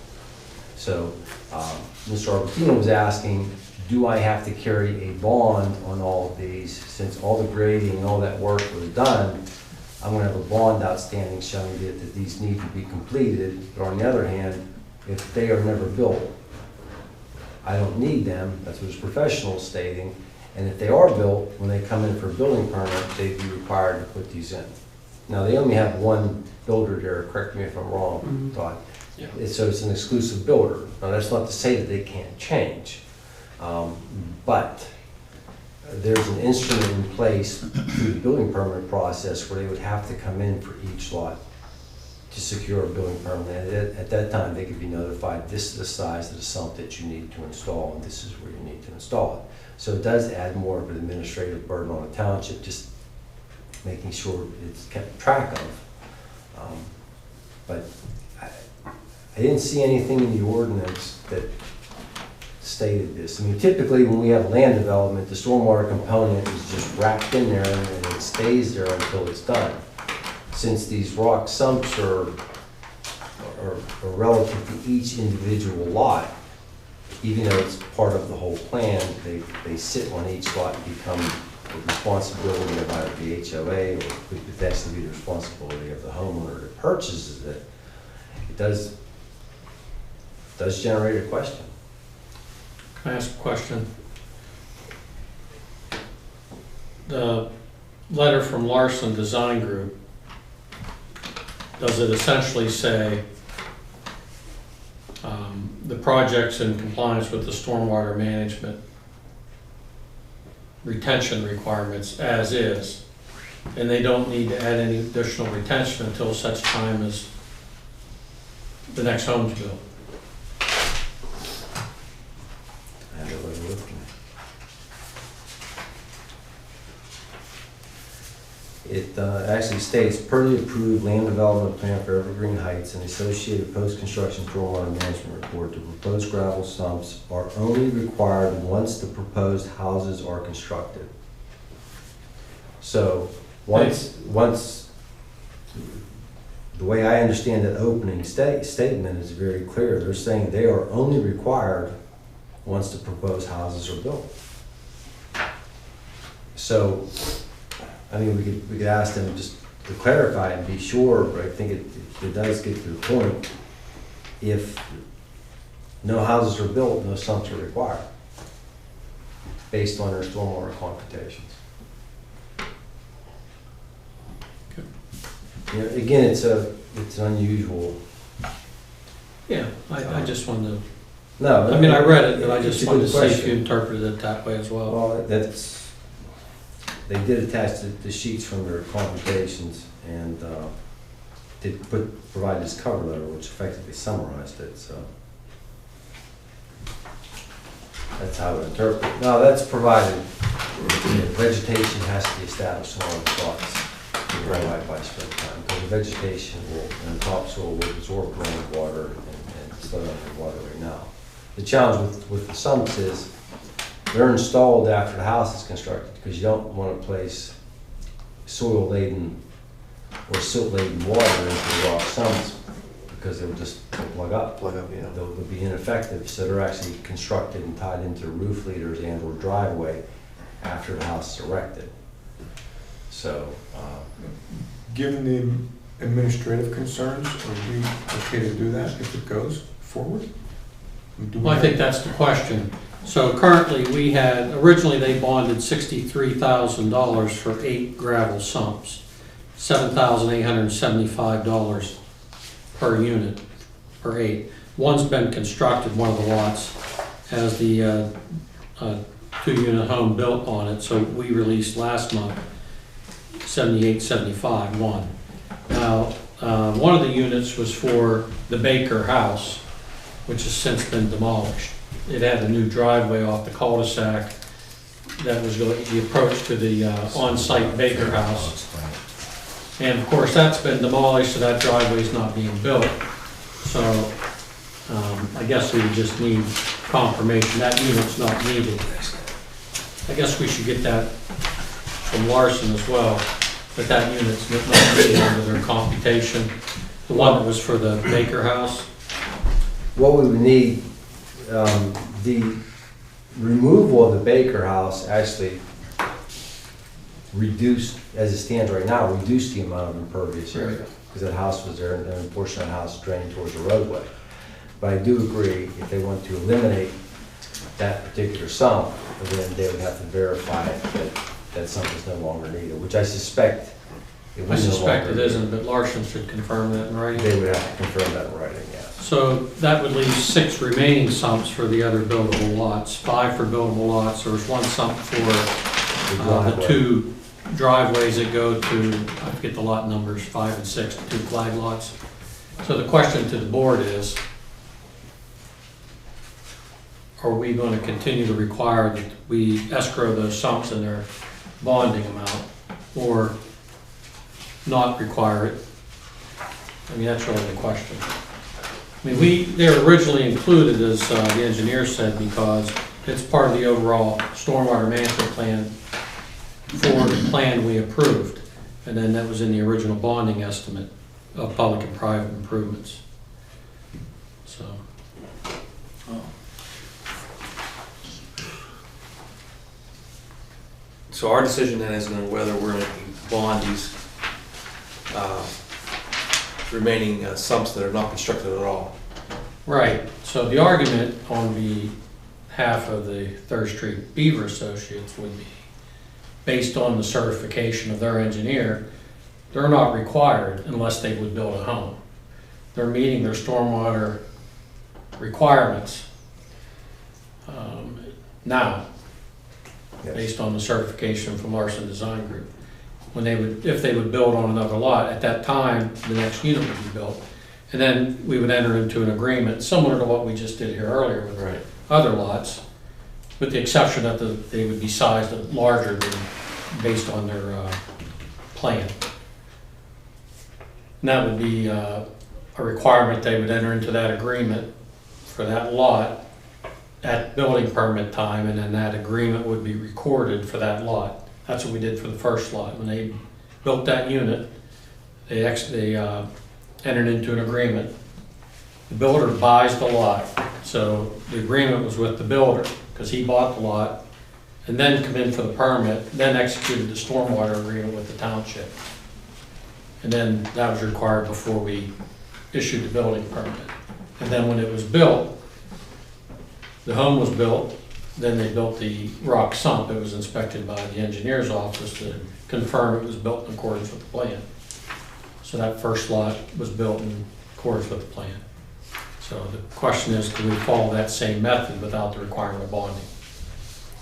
So Mr. Albertina was asking, do I have to carry a bond on all of these? Since all the grading and all that work was done, I'm going to have a bond outstanding showing that these need to be completed. But on the other hand, if they are never built, I don't need them. That's what his professional is stating. And if they are built, when they come in for a building permit, they'd be required to put these in. Now, they only have one builder there, correct me if I'm wrong, Todd. Yeah. So it's an exclusive builder. Now, that's not to say that they can't change. But there's an instrument in place through the building permit process where they would have to come in for each lot to secure a building permit. And at that time, they could be notified, this is the size of the sump that you need to install, and this is where you need to install it. So it does add more of an administrative burden on the township, just making sure it's kept track of. But I didn't see anything in the ordinance that stated this. I mean, typically when we have land development, the stormwater component is just wrapped in there and it stays there until it's done. Since these rock sumps are relative to each individual lot, even though it's part of the whole plan, they sit on each lot and become the responsibility of either the HOA or could potentially be the responsibility of the homeowner that purchases it. It does generate a question. Can I ask a question? The letter from Larson Design Group, does it essentially say the project's in compliance with the stormwater management retention requirements as is, and they don't need to add any additional retention until such time as the next home's built? I have it right with me. It actually states, per the approved land development plan for Evergreen Heights and associated post-construction stormwater management report, the proposed gravel sumps are only required once the proposed houses are constructed. So, once, the way I understand that opening statement is very clear. They're saying they are only required once the proposed houses are built. So, I mean, we could ask them just to clarify and be sure, but I think it does get to the point. If no houses are built, no sumps are required, based on their stormwater computations. Okay. You know, again, it's an unusual. Yeah, I just wanted No, to, I mean, I read it, but I just it's a wanted to good see if question. you interpreted it that way as well. Well, they did attach the sheets from their computations and did provide this cover letter, which effectively summarized it, so. That's how I interpret it. No, that's provided, vegetation has to be established along the plots, right, by springtime, because the vegetation and topsoil will absorb groundwater and slow down the water right now. The challenge with the sumps is they're installed after the house is constructed, because you don't want to place soil-laden or silt-laden water into the rock sumps, because they'll just plug up. Yeah. They'll be ineffective, so they're actually constructed and tied into roof leaders and or driveway after the house is erected. So, Given the administrative concerns, are we okay to do that if it goes forward? Well, I think that's the question. So currently, originally they bonded $63,000 for 8 gravel sumps, $7,875 per unit, per 8. One's been constructed, one of the lots has the 2-unit home built on it, so we released last month $78,75, one. Now, one of the units was for the Baker house, which has since been demolished. It had a new driveway off the cul-de-sac that was going to be approach to the on-site Baker house. And of course, that's been demolished, so that driveway's not being built. So I guess we would just need confirmation that unit's not needed. I guess we should get that from Larson as well, that unit's not needed under their computation. The one that was for the Baker house. what we would need, the removal of the Baker house actually reduced, as it stands right now, reduced the amount of impervious area, because that house was there and a portion of the house drained towards the roadway. But I do agree, if they want to eliminate that particular sump, then they would have to verify that that sump is no longer needed, which I suspect it I would no suspect longer it be. isn't, but Larson should confirm that in writing. They would have to confirm that in writing, yes. So that would leave 6 remaining sumps for the other buildable lots, 5 for buildable lots. There was 1 sump for the driveway. 2 driveways that go to, I forget the lot numbers, 5 and 6, the 2 flag lots. So the question to the board is, are we going to continue to require that we escrow those sumps in their bonding amount, or not require it? I mean, that's really the question. I mean, they were originally included, as the engineer said, because it's part of the overall stormwater management plan for the plan we approved. And then that was in the original bonding estimate of public and private improvements. So, So our decision then is going to whether we're going to bond these remaining sumps that are not constructed at all. right, so the argument on behalf of the Third Street Beaver Associates would be, based on the certification of their engineer, they're not required unless they would build a home. They're meeting their stormwater requirements now, Yes. based on the certification from Larson Design Group. When they would, if they would build on another lot, at that time, the next unit would be built. And then we would enter into an agreement similar to what we just did here earlier with Right. other lots, with the exception that they would be sized larger than based on their plan. And that would be a requirement they would enter into that agreement for that lot at building permit time, and then that agreement would be recorded for that lot. That's what we did for the first lot. When they built that unit, they entered into an agreement. The builder buys the lot, so the agreement was with the builder, because he bought the lot, and then come in for the permit, then executed the stormwater agreement with the township. And then that was required before we issued the building permit. And then when it was built, the home was built, then they built the rock sump. It was inspected by the engineer's office to confirm it was built in accordance with the plan. So that first lot was built in accordance with the plan. So the question is, can we follow that same method without the requirement of bonding?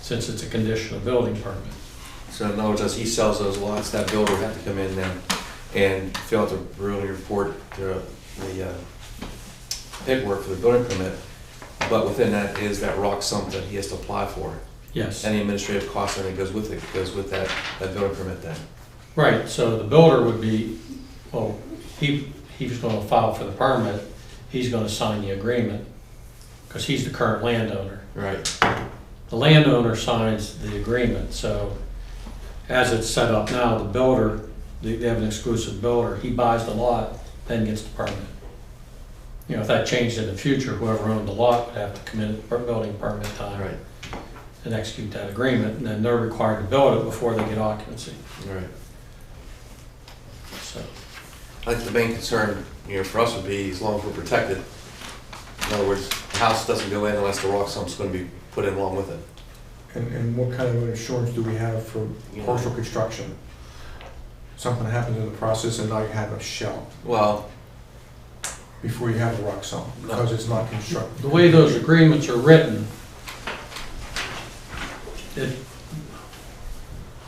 Since it's a condition of building permit. So in other words, as he sells those lots, that builder would have to come in then and fill out the really report, the paperwork for the building permit. But within that is that rock sump that he has to apply for. Yes. Any administrative cost that goes with it, goes with that building permit then. Right, so the builder would be, well, he's gonna file for the permit, he's gonna sign the agreement, because he's the current landowner. Right. The landowner signs the agreement, so as it's set up now, the builder, they have an exclusive builder, he buys the lot, then gets the permit. You know, if that changed in the future, whoever owned the lot would have to come in at building permit time. Right. And execute that agreement, and then they're required to build it before they get occupancy, Right. so. I think the main concern, for us would be as long as we're protected. In other words, the house doesn't go in unless the rock sump's gonna be put in along with it. And what kind of insurance do we have for partial construction? Something happens in the process and now you have a shell Well, before you have the rock sump, because it's not constructed. The way those agreements are written,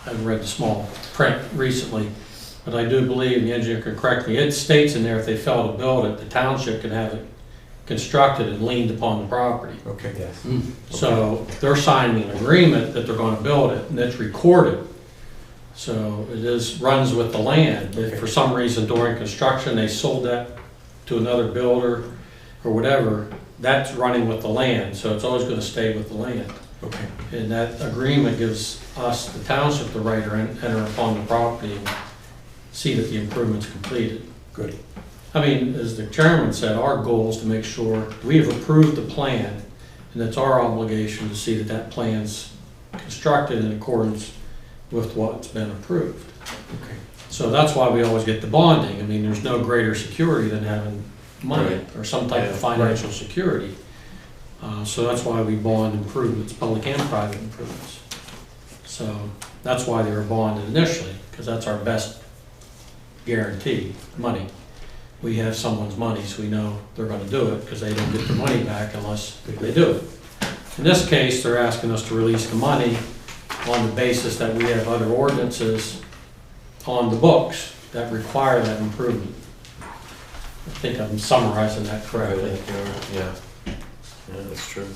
I've read the small print recently, but I do believe, the engineer can correct me, it states in there if they fail to build it, the township can have it constructed and liened upon the property. Okay. Yes. So they're signing an agreement that they're gonna build it, and it's recorded. So it runs with the land. If for some reason during construction, they sold that to another builder or whatever, that's running with the land, so it's always gonna stay with the land. Okay. And that agreement gives us, the township, the right to enter upon the property and see that the improvement's completed. Good. I mean, as the chairman said, our goal is to make sure we have approved the plan, and it's our obligation to see that that plan's constructed in accordance with what's been approved. Okay. So that's why we always get the bonding. I mean, there's no greater security than having money Right. or some type of financial security. So that's why we bond improvements, public and private improvements. So that's why they were bonded initially, because that's our best guarantee, money. We have someone's money, so we know they're gonna do it, because they don't get their money back unless they do it. In this case, they're asking us to release the money on the basis that we have other ordinances on the books that require that improvement. I think I'm summarizing that correctly. Yeah. Yeah, that's true.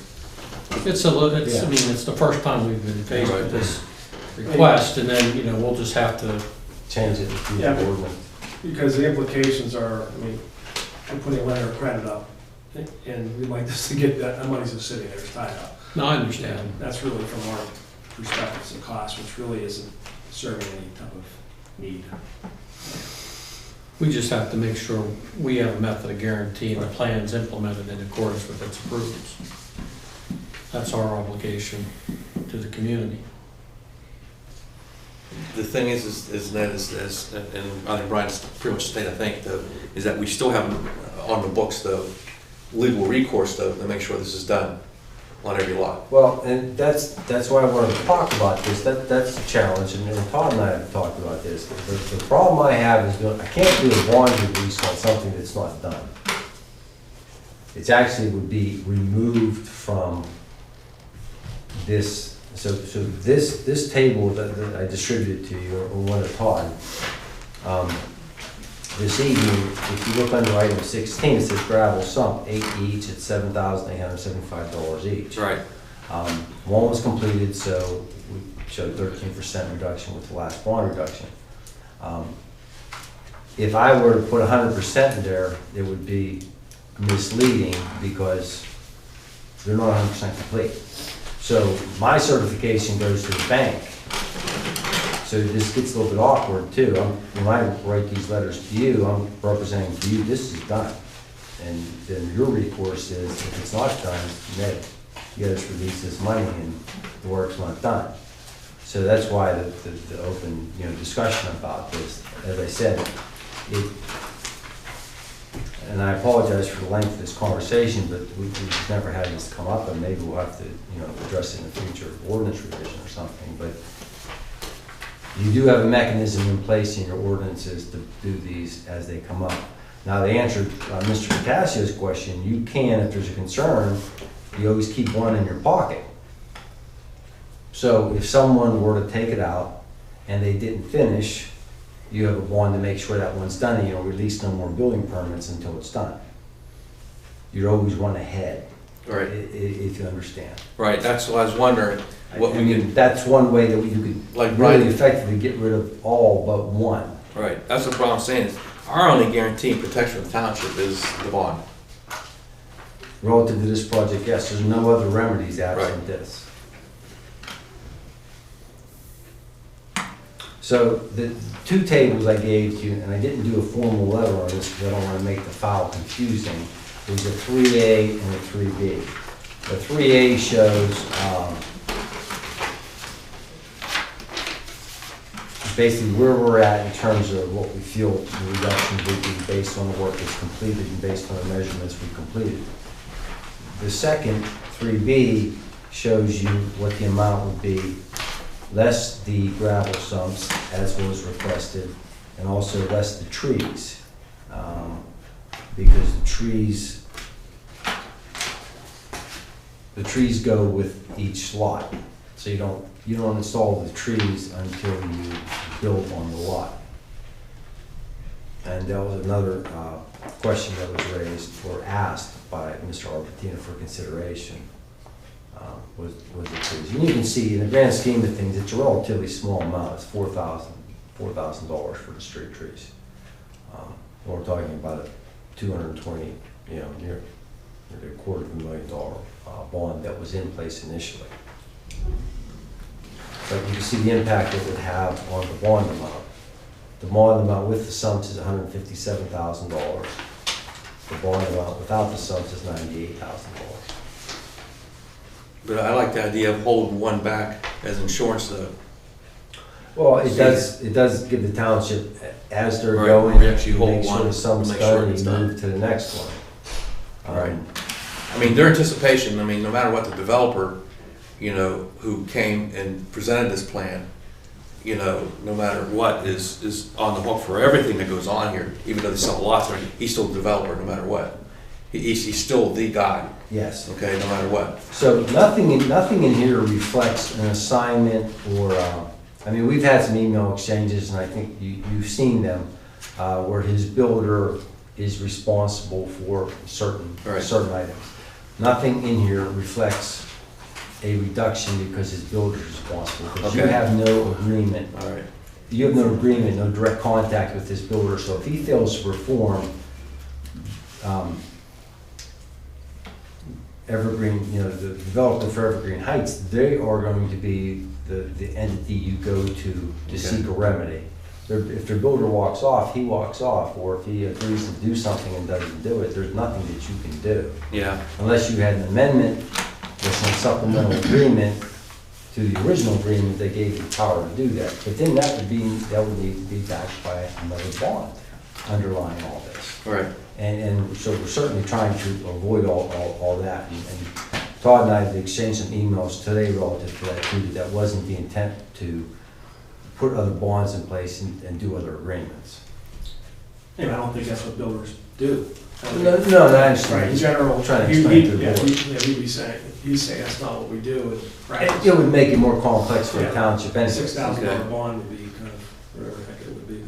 I mean, it's the first time we've been faced with this request, and then, we'll just have to, Change it to Yeah, the ordinance. Because the implications are, we're putting a letter of credit up, and we'd like this to get, that money's just sitting there, it's tied up. No, I understand. And that's really from our perspective, some cost, which really isn't serving any type of need. We just have to make sure we have a method of guaranteeing the plan's implemented in accordance with its approvals. That's our obligation to the community. The thing is that, and I think Brian's pretty much stated, I think, is that we still have on the books the legal recourse to make sure this is done on every lot. Well, and that's why I wanted to talk about this. That's a challenge, and Todd and I have talked about this. The problem I have is I can't do a bond release on something that's not done. It actually would be removed from this. So this table that I distributed to you, or one at Todd, this evening, if you look under item 16, it says gravel sump, 8 each at $7,875 each. Right. One was completed, so we showed 13% reduction with the last bond reduction. If I were to put 100% in there, it would be misleading because they're not 100% complete. So my certification goes to the bank. So this gets a little bit awkward too. When I write these letters to you, I'm representing to you, this is done. And then your recourse is, if it's not done, no, you gotta release this money and the work's not done. So that's why the open, discussion about this. As I said, and I apologize for the length of this conversation, but we've never had this come up, and maybe we'll have to, address it in the future ordinance revision or something. But you do have a mechanism in place in your ordinances to do these as they come up. Now, to answer Mr. Patassio's question, you can, if there's a concern, you always keep one in your pocket. So if someone were to take it out and they didn't finish, you have a bond to make sure that one's done, and you don't release no more building permits until it's done. You'd always run ahead, Right. If you understand. Right, that's what I was wondering. What I we mean, could, that's one way that you could like really Brian, effectively get rid of all but one. right, that's the problem I'm saying is, our only guarantee and protection of the township is the bond. Relative to this project, yes, there's no other remedies absent Right. this. So the two tables I gave to you, and I didn't do a formal letter on this because I don't want to make the file confusing. There's a 3A and a 3B. The 3A shows basically where we're at in terms of what we feel the reduction would be based on the work that's completed and based on the measurements we completed. The second, 3B, shows you what the amount would be, less the gravel sumps as was requested, and also less the trees. Because the trees go with each lot. So you don't install the trees until you build on the lot. And there was another question that was raised or asked by Mr. Albertino for consideration, was the trees. And you can see in the grand scheme of things, it's a relatively small amount. It's $4,000 for the street trees. We're talking about a 220, near $250,000 bond that was in place initially. But you can see the impact it would have on the bond amount. The bond amount with the sumps is $157,000. The bond amount without the sumps is $98,000. But I like the idea of holding one back as insurance though. Well, it does give the township, as they're Right, going, we actually hold make sure one the sump's to make sure done, it's you done. move to the next one. Right. I mean, their anticipation, no matter what the developer, who came and presented this plan, no matter what, is on the hook for everything that goes on here, even though they sell lots, he's still the developer no matter what. He's still the guy, Yes. okay, no matter what. So nothing in here reflects an assignment or, we've had some email exchanges, and I think you've seen them, where his builder is responsible for certain items. Nothing in here reflects a reduction because his builder is responsible. Because you Okay. have no agreement. All right. You have no agreement, no direct contact with his builder. So if he fails to perform, Evergreen, you know, the developer for Evergreen Heights, they are going to be the entity you go to seek a remedy. If their builder walks off, he walks off, or if he agrees to do something and doesn't do it, there's nothing that you can do. Yeah, Unless you had an amendment or some supplemental agreement to the original agreement that gave you power to do that. But then that would need to be backed by another bond underlying all this. right. And so we're certainly trying to avoid all that. And Todd and I have exchanged some emails today relative to that too, that wasn't the intent to put other bonds in place and do other agreements. And I don't think that's what builders do. No, I understand. Right, in general, Trying to he- explain he- to the yeah, board. he'd be saying, he's saying that's not what we do in practice. It would make it more complex for the Yeah. township anyway. $6,000 bond would be kind of, whatever the heck it would be.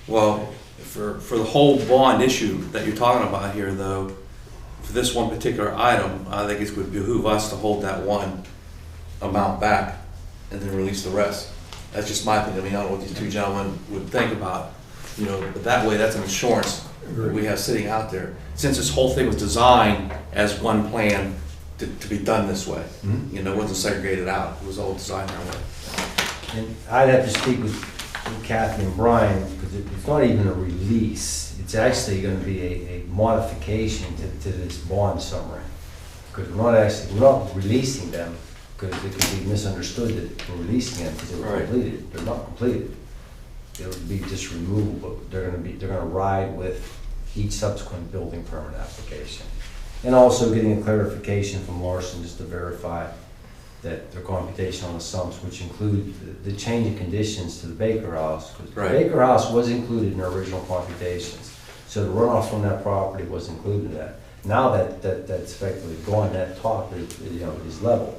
Well, for the whole bond issue that you're talking about here, though, for this one particular item, I think it would behoove us to hold that one amount back and then release the rest. That's just my opinion. I mean, I don't know what these two gentlemen would think about, you know, but that way, that's an insurance that we have sitting out there. Since this whole thing was designed as one plan to be done this way, Mhm. you know, it wasn't segregated out. It was all designed that way. And I'd have to speak with Kathy and Brian, because it's not even a release. It's actually gonna be a modification to this bond summary. Because we're not releasing them, because it could be misunderstood that we're releasing them because they were Right. completed. They're not completed. It would be just removal, but they're gonna ride with each subsequent building permit application. And also getting a clarification from Larson just to verify that their computation on the sumps, which include the change in conditions to the Baker House, because the Right. Baker House was included in their original computations. So the runoff from that property was included in that. Now that's effectively gone, that top is level,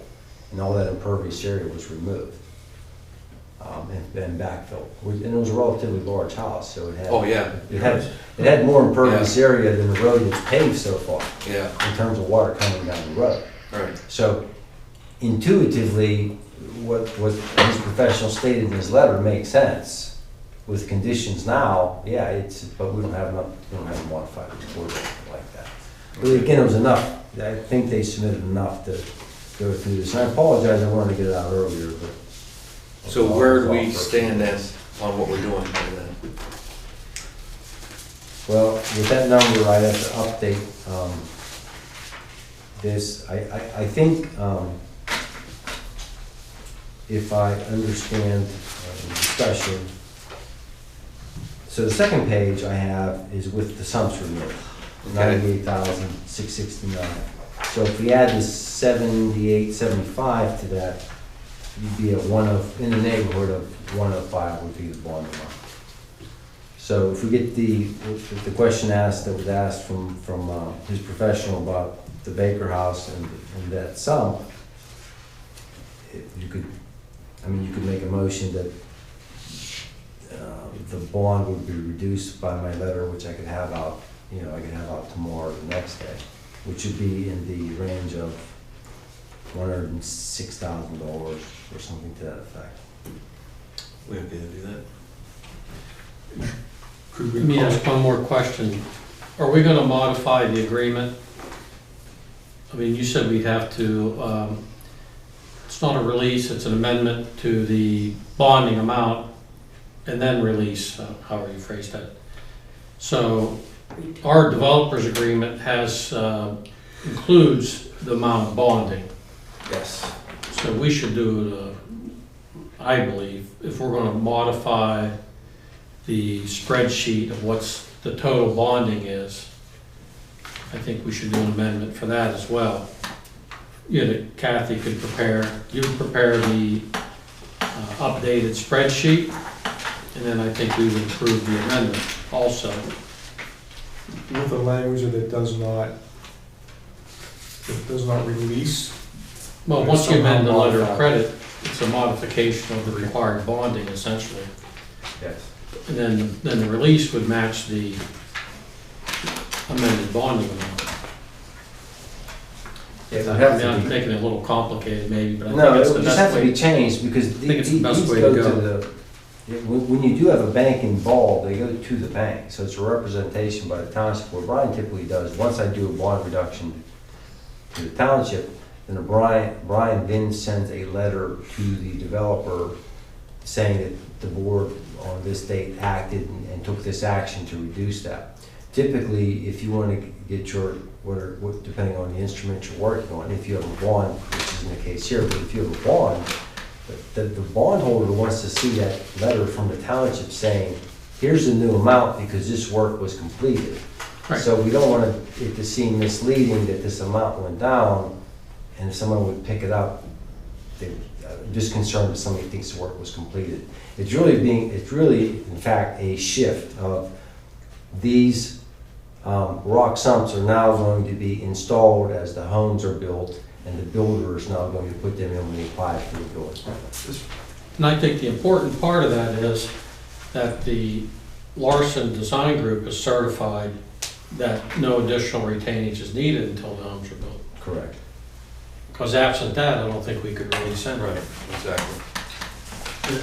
and all that impervious area was removed and backfilled. And it was a relatively large house, so it had. Oh, yeah. It had more impervious area than the road that's paved so far, Yeah, in terms of water coming down the road. right. So intuitively, what his professional stated in his letter makes sense. With conditions now, yeah, but we don't have enough, we don't have a modified report or anything like that. But again, it was enough, I think they submitted enough to go through this. And I apologize, I wanted to get it out earlier, but. So where do we stand then on what we're doing here then? Well, with that number, I have to update this. I think if I understand the discussion, so the second page I have is with the sumps removed, Okay. 98,669. So if we add the 7875 to that, you'd be at in the neighborhood of 105 would be the bond amount. So if we get the question asked that was asked from his professional about the Baker House and that sump, you could make a motion that the bond would be reduced by my letter, which I could have out, tomorrow or the next day, which would be in the range of $106,000 or something to that effect. We okay to do that? Could we Let me call- ask one more question. Are we gonna modify the agreement? I mean, you said we'd have to, it's not a release, it's an amendment to the bonding amount and then release, however you phrased that. So our developer's agreement includes the amount of bonding. Yes. So we should do it, I believe, if we're gonna modify the spreadsheet of what's the total bonding is, I think we should do an amendment for that as well. Kathy could prepare the updated spreadsheet, and then I think we would approve the amendment also. With the language that it does not release. Well, once you amend the letter of credit, it's a modification of the required bonding essentially. Yes. And then the release would match the amended bonding amount. Yeah, it I would mean, have to I'm be. making it a little complicated maybe, but I No, think it it's the would just have best to be way. changed because think it's the these best way go to to go. when you do have a bank involved, they go to the bank. So it's a representation by the township. What Brian typically does, once I do a bond reduction to the township, then Brian then sends a letter to the developer saying that the board on this date acted and took this action to reduce that. Typically, if you want to get your, depending on the instrument you're working on, if you have a bond, which isn't the case here, but if you have a bond, the bondholder wants to see that letter from the township saying, here's the new amount because this work was completed. Right. So we don't want it to seem misleading that this amount went down, and if someone would pick it up, they're just concerned that somebody thinks the work was completed. It's really, in fact, a shift of these rock sumps are now going to be installed as the homes are built, and the builder is now going to put them in when they apply for the building. And I think the important part of that is that the Larson Design Group is certified that no additional retainage is needed until the homes are built. Correct. Because absent that, I don't think we could really send it. Right, exactly.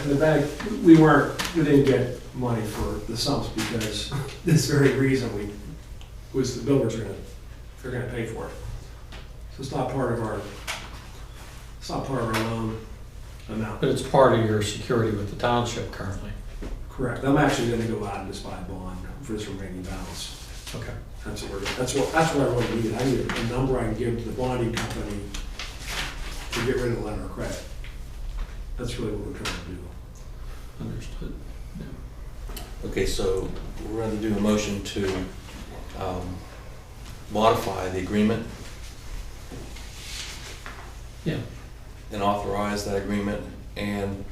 The bag, we didn't get money for the sumps because this very reason was the builders they're gonna pay for it. So it's not part of our loan amount. But it's part of your security with the township currently. Correct. I'm actually gonna go out and just buy a bond for this remaining balance. Okay. That's what I really need. I need a number I can give to the bonding company to get rid of the letter of credit. That's really what we're trying to do. Understood. Okay, so we're going to do a motion to modify the agreement. Yeah. And authorize that agreement and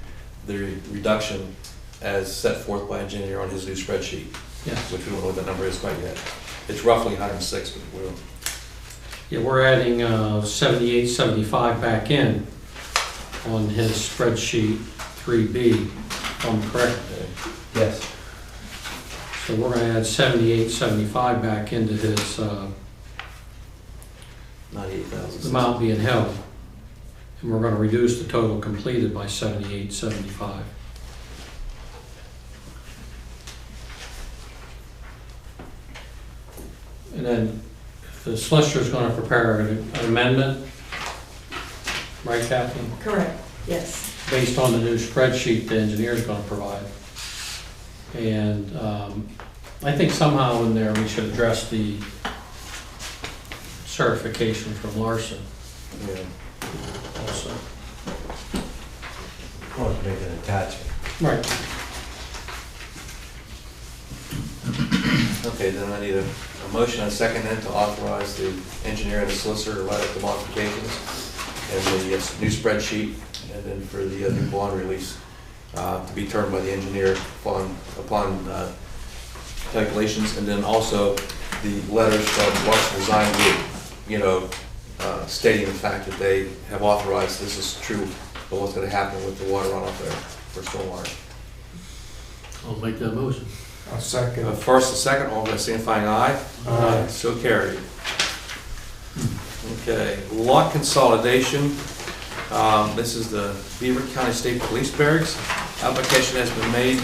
the reduction as set forth by engineer on his new spreadsheet, Yes. which we don't know what that number is quite yet. It's roughly 106, but we'll. Yeah, we're adding 7875 back in on his spreadsheet 3B, if I'm correct. Yes. So we're going to add 7875 back into his 98,000. amount being held. And we're going to reduce the total completed by 7875. And then if the solicitor's going to prepare an amendment, right, Kathy? Correct, yes. Based on the new spreadsheet the engineer's going to provide. And I think somehow in there we should address the certification from Larson Yeah. also. I want to make an attachment. Right. Okay, then I need a motion and a second then to authorize the engineer and the solicitor to write up the modifications and the new spreadsheet, and then for the new bond release to be determined by the engineer upon calculations, and then also the letters from Larson Design Group, stating the fact that they have authorized this is true of what's going to happen with the water runoff there for stormwater. I'll make that motion. A second. First and second, all by signifying aye. Aye. So carried. Okay, lot consolidation. This is the Beaver County State Police Barracks. Application has been made,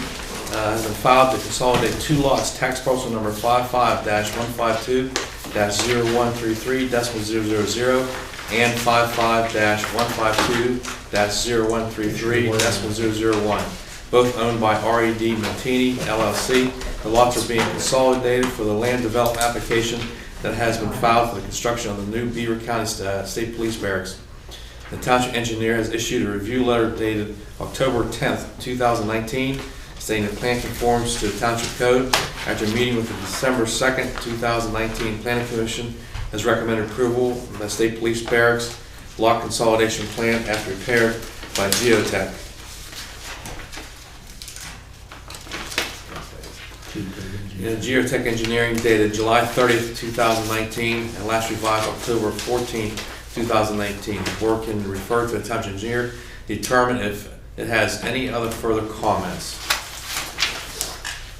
has been filed to consolidate two lots, tax parcel number 55-152-0133.000 and 55-152-0133.001. Both owned by R.E.D. Mantini LLC. The lots are being consolidated for the land development application that has been filed for the construction of the new Beaver County State Police Barracks. The township engineer has issued a review letter dated October 10th, 2019, stating the plan conforms to the township code. After meeting with the December 2nd, 2019 Planning Commission, has recommended approval of the State Police Barracks lot consolidation plan as prepared by Geotech. Geotech Engineering dated July 30th, 2019, and last revised October 14th, 2019. The board can refer to the township engineer, determine if it has any other further comments.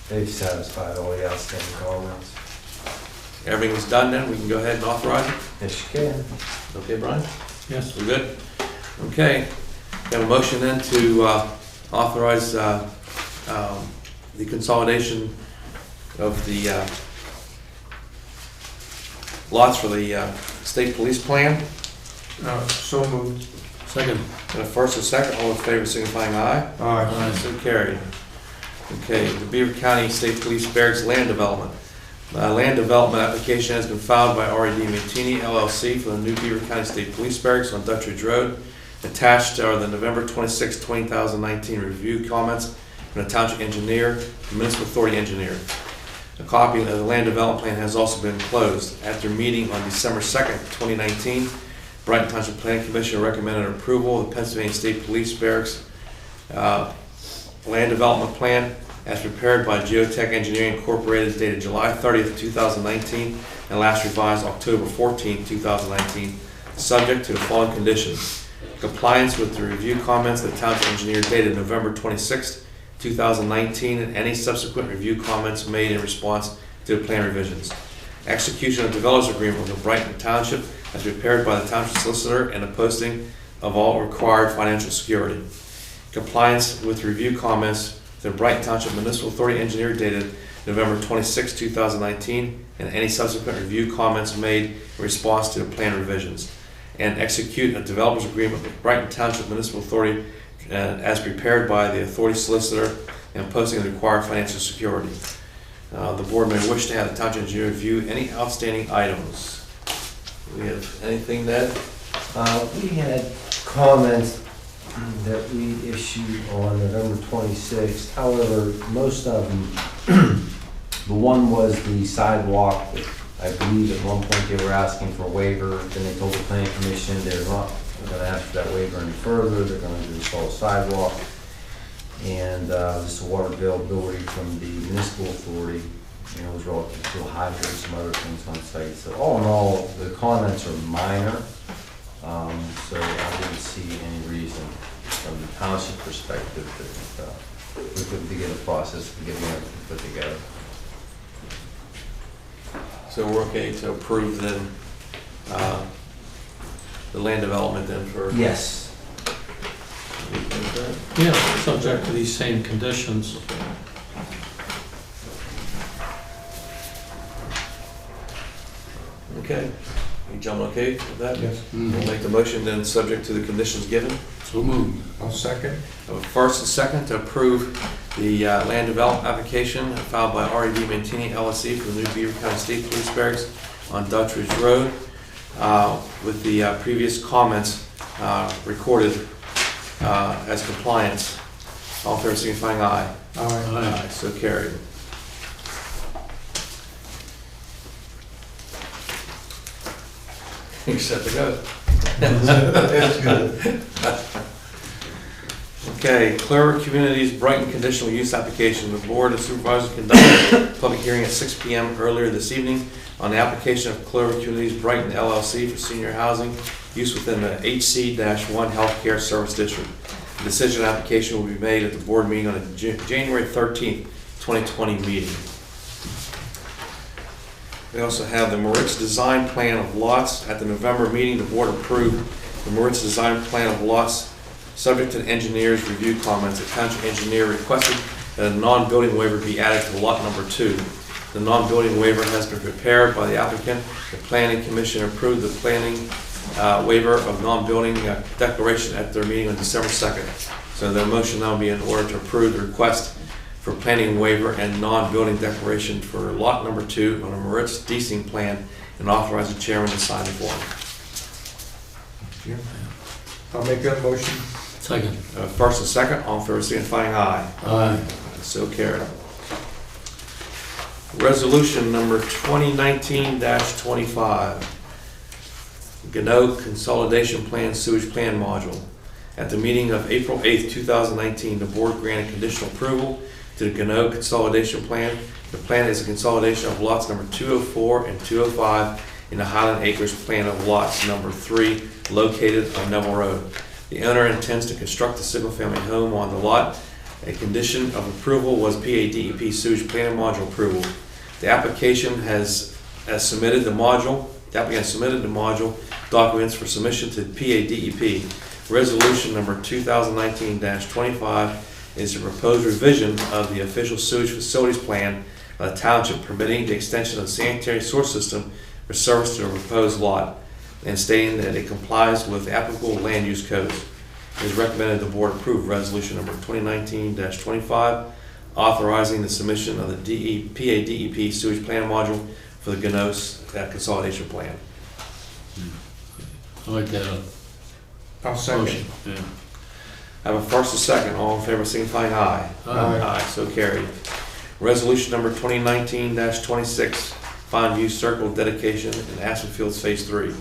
They've satisfied all the outstanding comments. Everything is done then, we can go ahead and authorize it? Yes, you can. Okay, Brian? Yes. We're good? Okay. We have a motion then to authorize the consolidation of the lots for the state police plan. So moved. Second. And a first and second, all in favor signifying aye. Aye. So carried. Okay, the Beaver County State Police Barracks Land Development. Land development application has been filed by R.E.D. Mantini LLC for the new Beaver County State Police Barracks on Dutch Ridge Road. Attached are the November 26, 2019 review comments from the Township Engineer, the Municipal Authority Engineer. A copy of the land development plan has also been closed. After meeting on December 2nd, 2019, Brighton Township Planning Commission recommended approval of the Pennsylvania State Police Barracks land development plan as prepared by Geotech Engineering Incorporated dated July 30th, 2019 and last revised October 14th, 2019, subject to the following conditions. Compliance with the review comments of the Township Engineer dated November 26th, 2019 and any subsequent review comments made in response to the plan revisions. Execution of developers agreement with the Brighton Township as prepared by the Township Solicitor and the posting of all required financial security. Compliance with review comments to the Brighton Township Municipal Authority Engineer dated November 26, 2019 and any subsequent review comments made in response to the plan revisions. And execute a developers agreement with Brighton Township Municipal Authority as prepared by the authority solicitor and posting the required financial security. The board may wish to have the Township Engineer review any outstanding items. Do we have anything, Ned? We had comments that we issued on November 26th. However, most of them, the one was the sidewalk that I believe at one point they were asking for a waiver. Then they told the planning commission they're not going to ask for that waiver any further. They're going to install a sidewalk. And just the water availability from the municipal authority, was relative to a hydrant and some other things on site. So all in all, the comments are minor. So I didn't see any reason from the township perspective that we could begin the process of getting everything put together. So we're okay to approve then the land development then for? Yes. Yeah, subject to these same conditions. Okay. You gentlemen okay with that? Yes. We'll make the motion then subject to the conditions given. So moved. I'll second. First and second to approve the land development application filed by R.E.D. Mantini LLC for the new Beaver County State Police Barracks on Dutch Ridge Road with the previous comments recorded as compliance. All in favor signifying aye. Aye. So carried. You're set to go. That's good. Okay, Clover Communities Brighton conditional use application. The Board of Supervisors conducted a public hearing at 6 p.m. earlier this evening on the application of Clover Communities Brighton LLC for senior housing use within the HC-1 Healthcare Service District. The decision application will be made at the board meeting on the January 13th, 2020 meeting. We also have the Moritz design plan of lots. At the November meeting, the board approved the Moritz design plan of lots subject to the engineer's review comments. The township engineer requested that a non-building waiver be added to lot number 2. The non-building waiver has been prepared by the applicant. The planning commission approved the planning waiver of non-building declaration at their meeting on December 2nd. So the motion now will be in order to approve the request for planning waiver and non-building declaration for lot number 2 on a Moritz design plan and authorize the chairman to sign the form. I'll make that motion. Second. First and second, all in favor signifying aye. Aye. So carried. Resolution number 2019-25. Gannett Consolidation Plan Sewage Plan Module. At the meeting of April 8th, 2019, the board granted conditional approval to the Gannett Consolidation Plan. The plan is a consolidation of lots number 204 and 205 in the Highland Acres plan of lots number 3 located on Neville Road. The owner intends to construct a single-family home on the lot. A condition of approval was PADEP sewage plan module approval. The application has submitted the module. The applicant has submitted the module documents for submission to PADEP. Resolution number 2019-25 is a proposed revision of the official sewage facilities plan of the township permitting the extension of the sanitary sewer system for service to a proposed lot, and stating that it complies with applicable land use codes. It is recommended the board approve resolution number 2019-25, authorizing the submission of the PA DEP sewage plan module for the Ganos consolidation plan. I like that I'll second. motion. Yeah. I have a first and second. All in favor signifying aye. Aye. Aye, so carried. Resolution number 2019-26, Fond View Circle dedication in Aspen Fields Phase 3.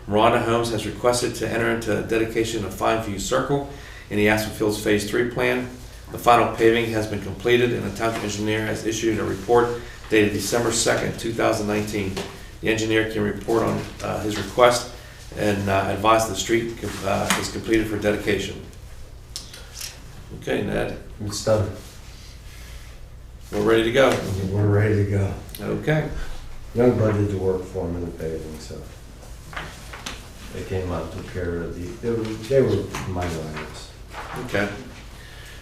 Rhonda Holmes has requested to enter into a dedication of Fond View Circle in the Aspen Fields Phase 3 plan. The final paving has been completed and the township engineer has issued a report dated December 2nd, 2019. The engineer can report on his request and advise the street is completed for dedication. Okay, Ned, It's done. we're ready to go. We're ready to go. Okay. Young bud did the work for him in the paving, so they came out, took care of they were minor items. Okay.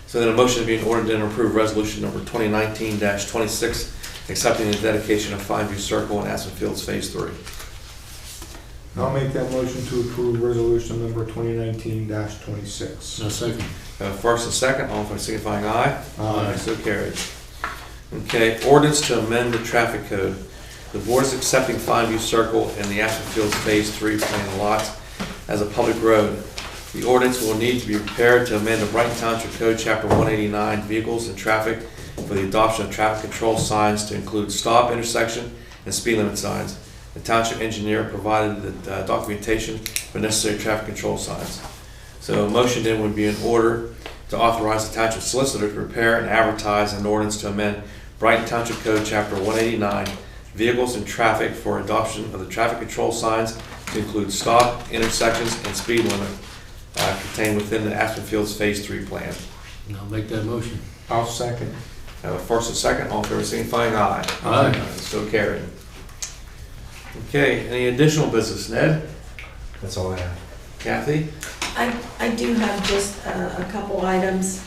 So then a motion to be in order to approve resolution number 2019-26, accepting the dedication of Fond View Circle in Aspen Fields Phase 3. I'll make that motion to approve resolution number 2019-26. No second. First and second, all in favor signifying aye. Aye. So carried. Okay, ordinance to amend the traffic code. The board is accepting Fond View Circle in the Aspen Fields Phase 3 plan lots as a public road. The ordinance will need to be prepared to amend the Brighton Township Code, Chapter 189, Vehicles and Traffic, for the adoption of traffic control signs to include stop, intersection, and speed limit signs. The township engineer provided the documentation for necessary traffic control signs. So a motion then would be in order to authorize the township solicitor to prepare and advertise an ordinance to amend Brighton Township Code, Chapter 189, Vehicles and Traffic, for adoption of the traffic control signs to include stop, intersections, and speed limit contained within the Aspen Fields Phase 3 plan. I'll make that motion. I'll second. I have a first and second, all in favor signifying aye. Aye. So carried. Okay, any additional business, Ned? That's all I have. Kathy? I do have just a couple items.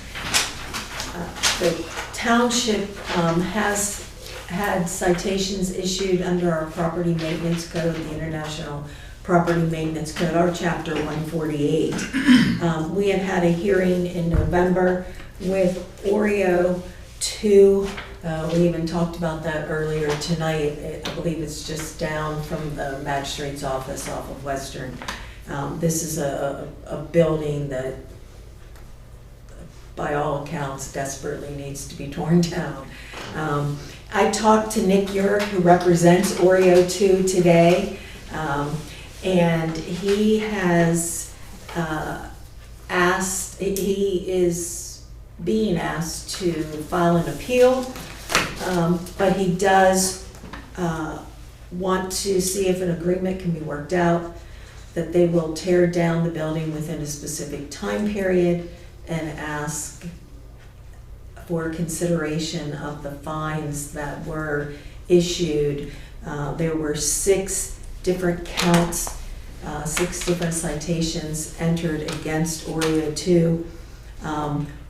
The township has had citations issued under our property maintenance code, the International Property Maintenance Code, our chapter 148. We had a hearing in November with Oreo 2. We even talked about that earlier tonight. I believe it's just down from the magistrate's office off of Western. This is a building that, by all accounts, desperately needs to be torn down. I talked to Nick Yurk, who represents Oreo 2 today, and he has he is being asked to file an appeal, but he does want to see if an agreement can be worked out that they will tear down the building within a specific time period and ask for consideration of the fines that were issued. There were 6 different counts, 6 different citations entered against Oreo 2.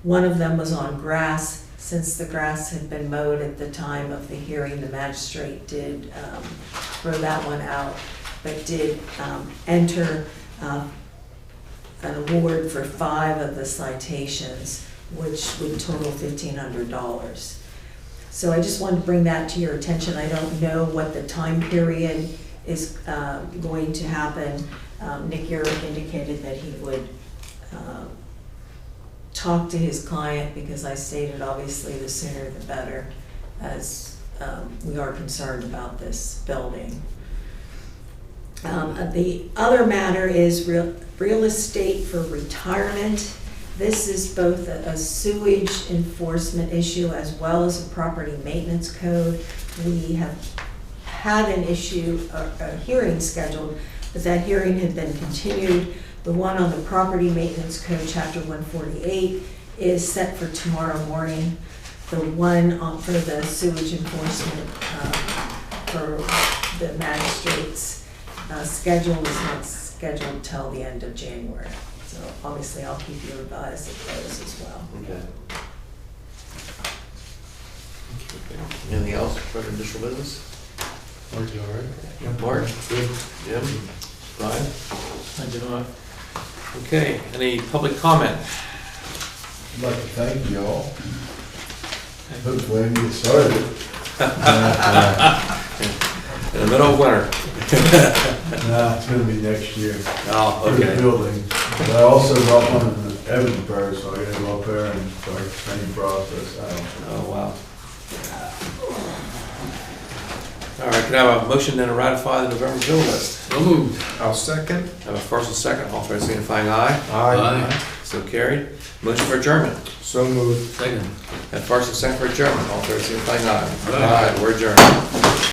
One of them was on grass. Since the grass had been mowed at the time of the hearing, the magistrate did throw that one out, but did enter an award for 5 of the citations, which would total $1,500. So I just wanted to bring that to your attention. I don't know what the time period is going to happen. Nick Yurk indicated that he would talk to his client, because I stated obviously the sooner the better, as we are concerned about this building. The other matter is real estate for retirement. This is both a sewage enforcement issue as well as a property maintenance code. We have had a hearing scheduled, but that hearing had been continued. The one on the property maintenance code, chapter 148, is set for tomorrow morning. The one for the sewage enforcement for the magistrate's schedule is not scheduled till the end of January. So obviously I'll keep you advised of those as well. Okay. Anything else for additional business? Mark, you all right? Mark, good. Jim? Brian? I do not. Okay, any public comment? I'd like to thank you all. Hopefully I can get started. In the middle of winter? Nah, it's gonna be next year. Oh, For the okay. building. But I also got one in the Edinburgh, so I gotta go up there and start the same process. Oh, wow. All right, can I have a motion then to ratify the November bill list? So moved. I'll second. Have a first and second, all fair signifying aye. Aye. So carried. Motion for adjournment. So moved. Second. Have first and second for adjournment, all fair signifying aye. Aye. We're adjourned.